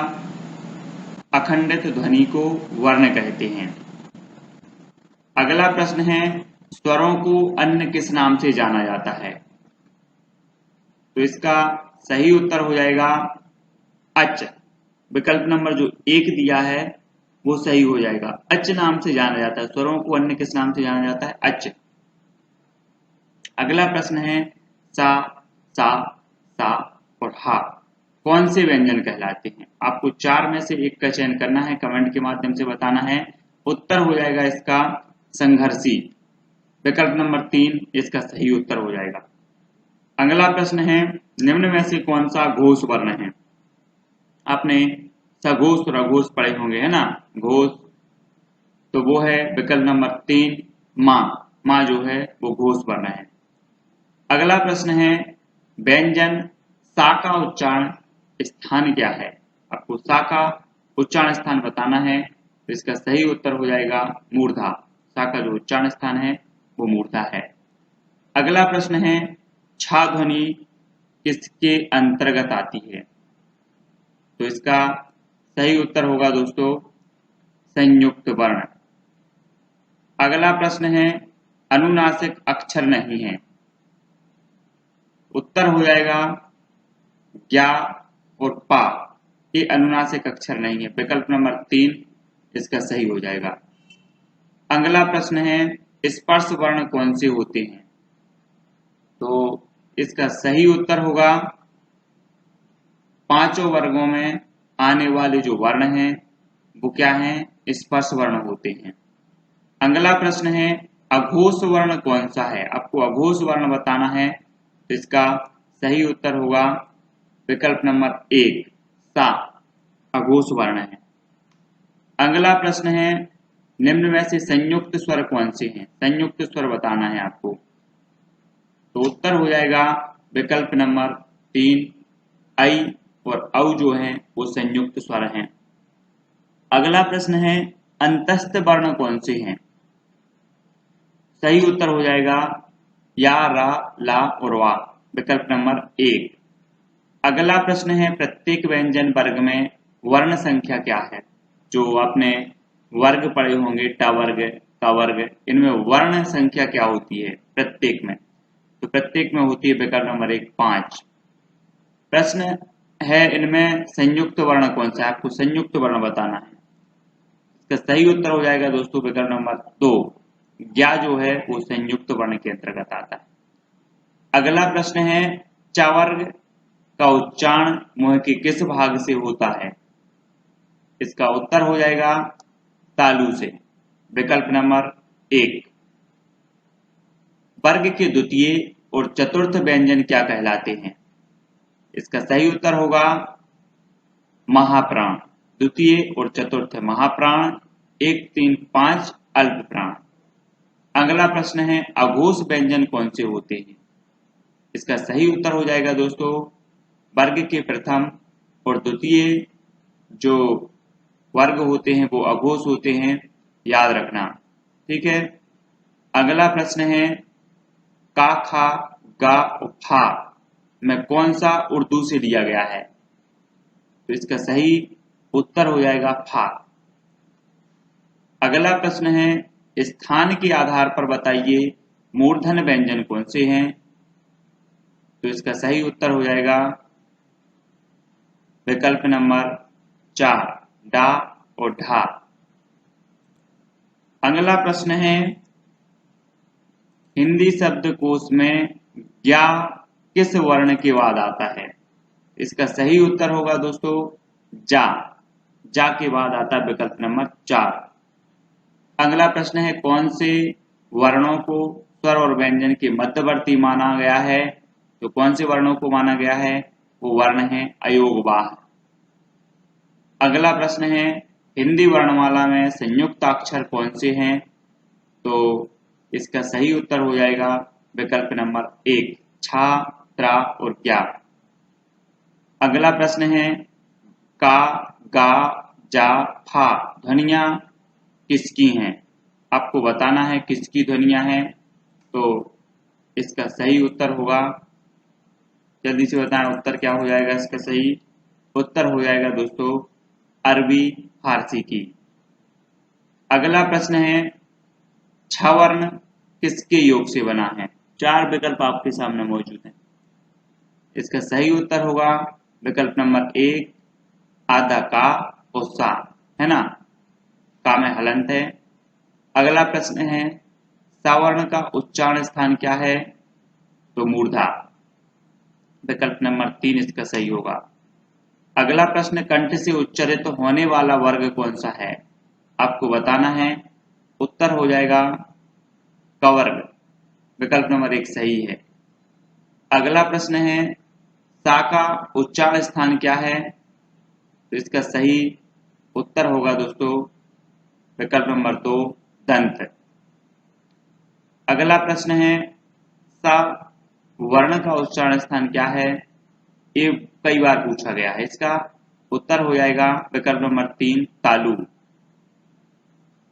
अखंडित ध्वनि को वर्ण कहते हैं। अगला प्रश्न है, स्वरों को अन्य किस नाम से जाना जाता है? तो इसका सही उत्तर हो जाएगा अच। विकल्प नंबर जो 1 दिया है वो सही हो जाएगा। अच नाम से जाना जाता है। स्वरों को अन्य किस नाम से जाना जाता है? अच। अगला प्रश्न है, सा, सा, सा और हा कौन से व्यंजन कहलाते हैं? आपको 4 में से 1 का चयन करना है, कमेंट के माध्यम से बताना है। उत्तर हो जाएगा इसका संघर्षी। विकल्प नंबर 3 इसका सही उत्तर हो जाएगा। अगला प्रश्न है, निम्न में से कौन सा घोष वर्ण है? आपने सघोष रघोष पढ़े होंगे, है ना। घोष तो वो है विकल्प नंबर 3 मां। मां जो है वो घोष वर्ण है। अगला प्रश्न है, व्यंजन सा का उच्चारण स्थान क्या है? आपको सा का उच्चारण स्थान बताना है। तो इसका सही उत्तर हो जाएगा मूर्धा। सा का जो उच्चारण स्थान है वो मूर्धा है। अगला प्रश्न है, छा ध्वनि किसके अंतर्गत आती है? तो इसका सही उत्तर होगा दोस्तों संयुक्त वर्ण। अगला प्रश्न है, अनुनासिक अक्षर नहीं है। उत्तर हो जाएगा ज्ञा और पा, ये अनुनासिक अक्षर नहीं है। विकल्प नंबर 3 इसका सही हो जाएगा। अगला प्रश्न है, स्पर्श वर्ण कौन से होते हैं? तो इसका सही उत्तर होगा 5 वर्गों में आने वाले जो वर्ण हैं वो क्या हैं? स्पर्श वर्ण होते हैं। अगला प्रश्न है, अघोष वर्ण कौन सा है? आपको अघोष वर्ण बताना है। तो इसका सही उत्तर होगा विकल्प नंबर 1 सा, अघोष वर्ण है। अगला प्रश्न है, निम्न में से संयुक्त स्वर कौन से हैं? संयुक्त स्वर बताना है आपको। तो उत्तर हो जाएगा विकल्प नंबर 3 ऐ और औ जो है वो संयुक्त स्वर हैं। अगला प्रश्न है, अंतस्थ वर्ण कौन से हैं? सही उत्तर हो जाएगा या, रा, ला और वा। विकल्प नंबर 1। अगला प्रश्न है, प्रत्येक व्यंजन वर्ग में वर्ण संख्या क्या है? जो आपने वर्ग पढ़े होंगे, ट वर्ग, क वर्ग, इनमें वर्ण संख्या क्या होती है प्रत्येक में? तो प्रत्येक में होती है विकल्प नंबर 1 5। प्रश्न है, इनमें संयुक्त वर्ण कौन सा है? आपको संयुक्त वर्ण बताना है। इसका सही उत्तर हो जाएगा दोस्तों विकल्प नंबर 2 ज्ञा जो है वो संयुक्त वर्ण के अंतर्गत आता है। अगला प्रश्न है, च वर्ग का उच्चारण मुंह के किस भाग से होता है? इसका उत्तर हो जाएगा तालु से। विकल्प नंबर 1। वर्ग के द्वितीय और चतुर्थ व्यंजन क्या कहलाते हैं? इसका सही उत्तर होगा महाप्राण। द्वितीय और चतुर्थ महाप्राण, 1 3 5 अल्प प्राण। अगला प्रश्न है, अघोष व्यंजन कौन से होते हैं? इसका सही उत्तर हो जाएगा दोस्तों वर्ग के प्रथम और द्वितीय जो वर्ग होते हैं वो अघोष होते हैं, याद रखना, ठीक है। अगला प्रश्न है, का, खा, गा और फा में कौन सा उर्दू से लिया गया है? तो इसका सही उत्तर हो जाएगा फा। अगला प्रश्न है, स्थान के आधार पर बताइए मूर्धन्य व्यंजन कौन से हैं? तो इसका सही उत्तर हो जाएगा विकल्प नंबर 4 डा और ढा। अगला प्रश्न है, हिंदी शब्दकोश में ज्ञा किस वर्ण के बाद आता है? इसका सही उत्तर होगा दोस्तों जा। जा के बाद आता है विकल्प नंबर 4। अगला प्रश्न है, कौन से वर्णों को स्वर और व्यंजन के मध्यवर्ती माना गया है? तो कौन से वर्णों को माना गया है? वो वर्ण है अयोगवाह। अगला प्रश्न है, हिंदी वर्णमाला में संयुक्ताक्षर कौन से हैं? तो इसका सही उत्तर हो जाएगा विकल्प नंबर 1 छा, त्रा और क्या। अगला प्रश्न है, का, गा, जा, फा ध्वनियां किसकी हैं? आपको बताना है किसकी ध्वनियां हैं। तो इसका सही उत्तर होगा, जल्दी से बताएं उत्तर क्या हो जाएगा। इसका सही उत्तर हो जाएगा दोस्तों अरबी फारसी की। अगला प्रश्न है, छ वर्ण किसके योग से बना है? 4 विकल्प आपके सामने मौजूद हैं। इसका सही उत्तर होगा विकल्प नंबर 1 आधा का और सा, है ना, का में हलंत है। अगला प्रश्न है, सावर्ण का उच्चारण स्थान क्या है? तो मूर्धा, विकल्प नंबर 3 इसका सही होगा। अगला प्रश्न, कंठ से उच्चारित होने वाला वर्ग कौन सा है? आपको बताना है। उत्तर हो जाएगा कवर्ग, विकल्प नंबर 1 सही है। अगला प्रश्न है, सा का उच्चारण स्थान क्या है? तो इसका सही उत्तर होगा दोस्तों विकल्प नंबर 2 दंत। अगला प्रश्न है, सा वर्ण का उच्चारण स्थान क्या है? ये कई बार पूछा गया है। इसका उत्तर हो जाएगा विकल्प नंबर 3 तालु।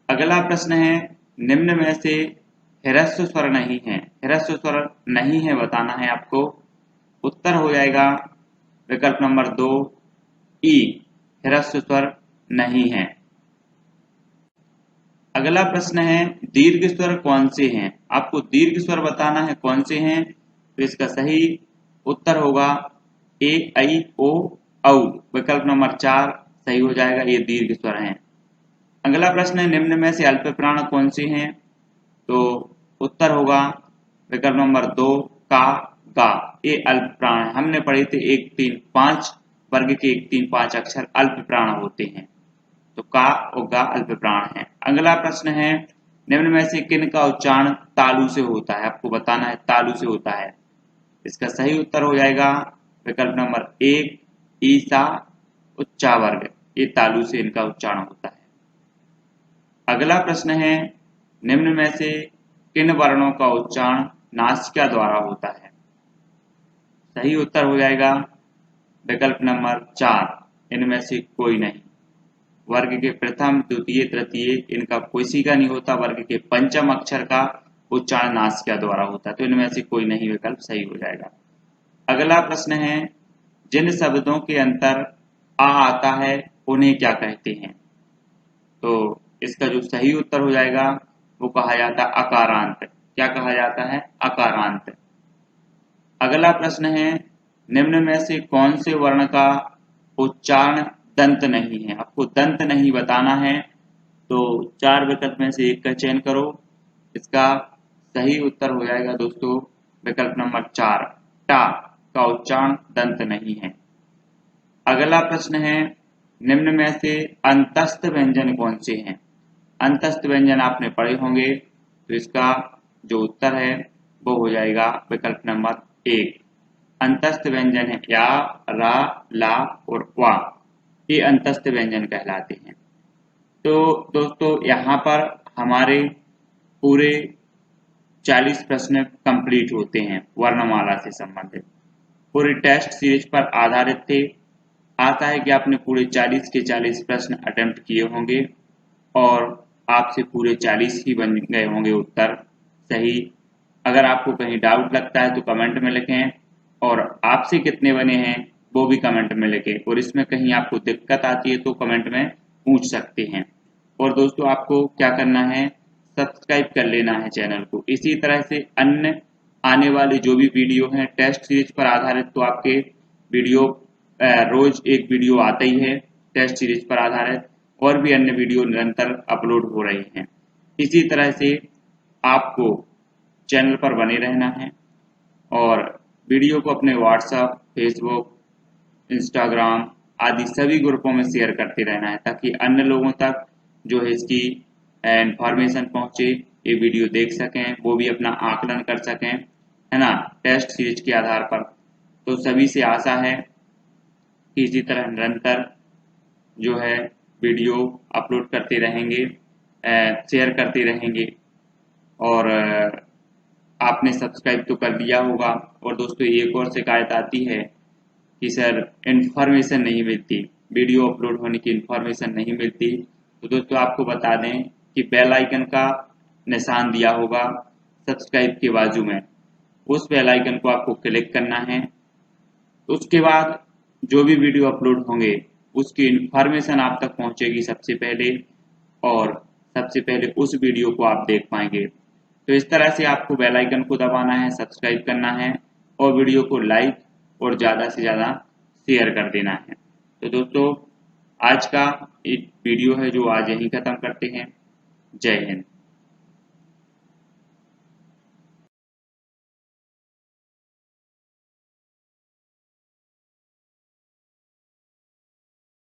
अगला प्रश्न है, निम्न में से ह्रस्व स्वर नहीं है, ह्रस्व स्वर नहीं है बताना है आपको। उत्तर हो जाएगा विकल्प नंबर 2 ई, ह्रस्व स्वर नहीं है। अगला प्रश्न है, दीर्घ स्वर कौन से हैं? आपको दीर्घ स्वर बताना है कौन से हैं। तो इसका सही उत्तर होगा ए, ऐ, ओ, औ, विकल्प नंबर 4 सही हो जाएगा, ये दीर्घ स्वर हैं। अगला प्रश्न है, निम्न में से अल्प प्राण कौन से हैं? तो उत्तर होगा विकल्प नंबर 2 का, गा, ये अल्प प्राण है। हमने पढ़े थे 1, 3, 5 वर्ग के 1, 3, 5 अक्षर अल्प प्राण होते हैं। तो का और गा अल्प प्राण है। अगला प्रश्न है, निम्न में से किन का उच्चारण तालु से होता है? आपको बताना है तालु से होता है। इसका सही उत्तर हो जाएगा विकल्प नंबर 1 ईसा उच्चा वर्ग, ये तालु से इनका उच्चारण होता है। अगला प्रश्न है, निम्न में से किन वर्णों का उच्चारण नासिका द्वारा होता है? सही उत्तर हो जाएगा विकल्प नंबर 4 इनमें से कोई नहीं। वर्ग के प्रथम, द्वितीय, तृतीय इनका किसी का नहीं होता। वर्ग के पंचम अक्षर का उच्चारण नासिका द्वारा होता है। तो इनमें से कोई नहीं विकल्प सही हो जाएगा। अगला प्रश्न है, जिन शब्दों के अंतर आ आता है उन्हें क्या कहते हैं? तो इसका जो सही उत्तर हो जाएगा वो कहा जाता है अकारांत। क्या कहा जाता है? अकारांत। अगला प्रश्न है, निम्न में से कौन से वर्ण का उच्चारण दंत नहीं है? आपको दंत नहीं बताना है। तो 4 विकल्प में से एक का चयन करो। इसका सही उत्तर हो जाएगा दोस्तों विकल्प नंबर 4 टा का उच्चारण दंत नहीं है। अगला प्रश्न है, निम्न में से अंतस्थ व्यंजन कौन से हैं? अंतस्थ व्यंजन आपने पढ़े होंगे। तो इसका जो उत्तर है वो हो जाएगा विकल्प नंबर 1 अंतस्थ व्यंजन है या, रा, ला और वा, ये अंतस्थ व्यंजन कहलाते हैं। तो दोस्तों यहाँ पर हमारे पूरे 40 प्रश्न कंप्लीट होते हैं वर्णमाला से संबंधित। पूरी टेस्ट सीरीज पर आधारित थे। आशा है कि आपने पूरे 40 के 40 प्रश्न अटेम्प्ट किए होंगे और आपसे पूरे 40 ही बन गए होंगे उत्तर सही। अगर आपको कहीं डाउट लगता है तो कमेंट में लिखें और आपसे कितने बने हैं वो भी कमेंट में लिखें, और इसमें कहीं आपको दिक्कत आती है तो कमेंट में पूछ सकते हैं। और दोस्तों आपको क्या करना है, सब्सक्राइब कर लेना है चैनल को। इसी तरह से अन्य आने वाले जो भी वीडियो हैं टेस्ट सीरीज पर आधारित, तो आपके वीडियो रोज एक वीडियो आता ही है टेस्ट सीरीज पर आधारित, और भी अन्य वीडियो निरंतर अपलोड हो रहे हैं। इसी तरह से आपको चैनल पर बने रहना है और वीडियो को अपने व्हाट्सएप, फेसबुक, इंस्टाग्राम आदि सभी ग्रुपों में शेयर करते रहना है ताकि अन्य लोगों तक जो है इसकी इंफॉर्मेशन पहुंचे, ये वीडियो देख सकें, वो भी अपना आकलन कर सकें, है ना, टेस्ट सीरीज के आधार पर। तो सभी से आशा है कि इसी तरह निरंतर जो है वीडियो अपलोड करते रहेंगे, शेयर करते रहेंगे और आपने सब्सक्राइब तो कर लिया होगा। और दोस्तों एक और शिकायत आती है कि सर इन्फॉर्मेशन नहीं मिलती, वीडियो अपलोड होने की इन्फॉर्मेशन नहीं मिलती। तो दोस्तों आपको बता दें कि बेल आइकन का निशान दिया होगा सब्सक्राइब के बाजू में, उस बेल आइकन को आपको क्लिक करना है। उसके बाद जो भी वीडियो अपलोड होंगे उसकी इन्फॉर्मेशन आप तक पहुंचेगी सबसे पहले और सबसे पहले उस वीडियो को आप देख पाएंगे। तो इस तरह से आपको बेल आइकन को दबाना है, सब्सक्राइब करना है और वीडियो को लाइक और ज़्यादा से ज़्यादा शेयर कर देना है। तो दोस्तों आज का एक वीडियो है जो आज यहीं ख़त्म करते हैं। जय हिंद।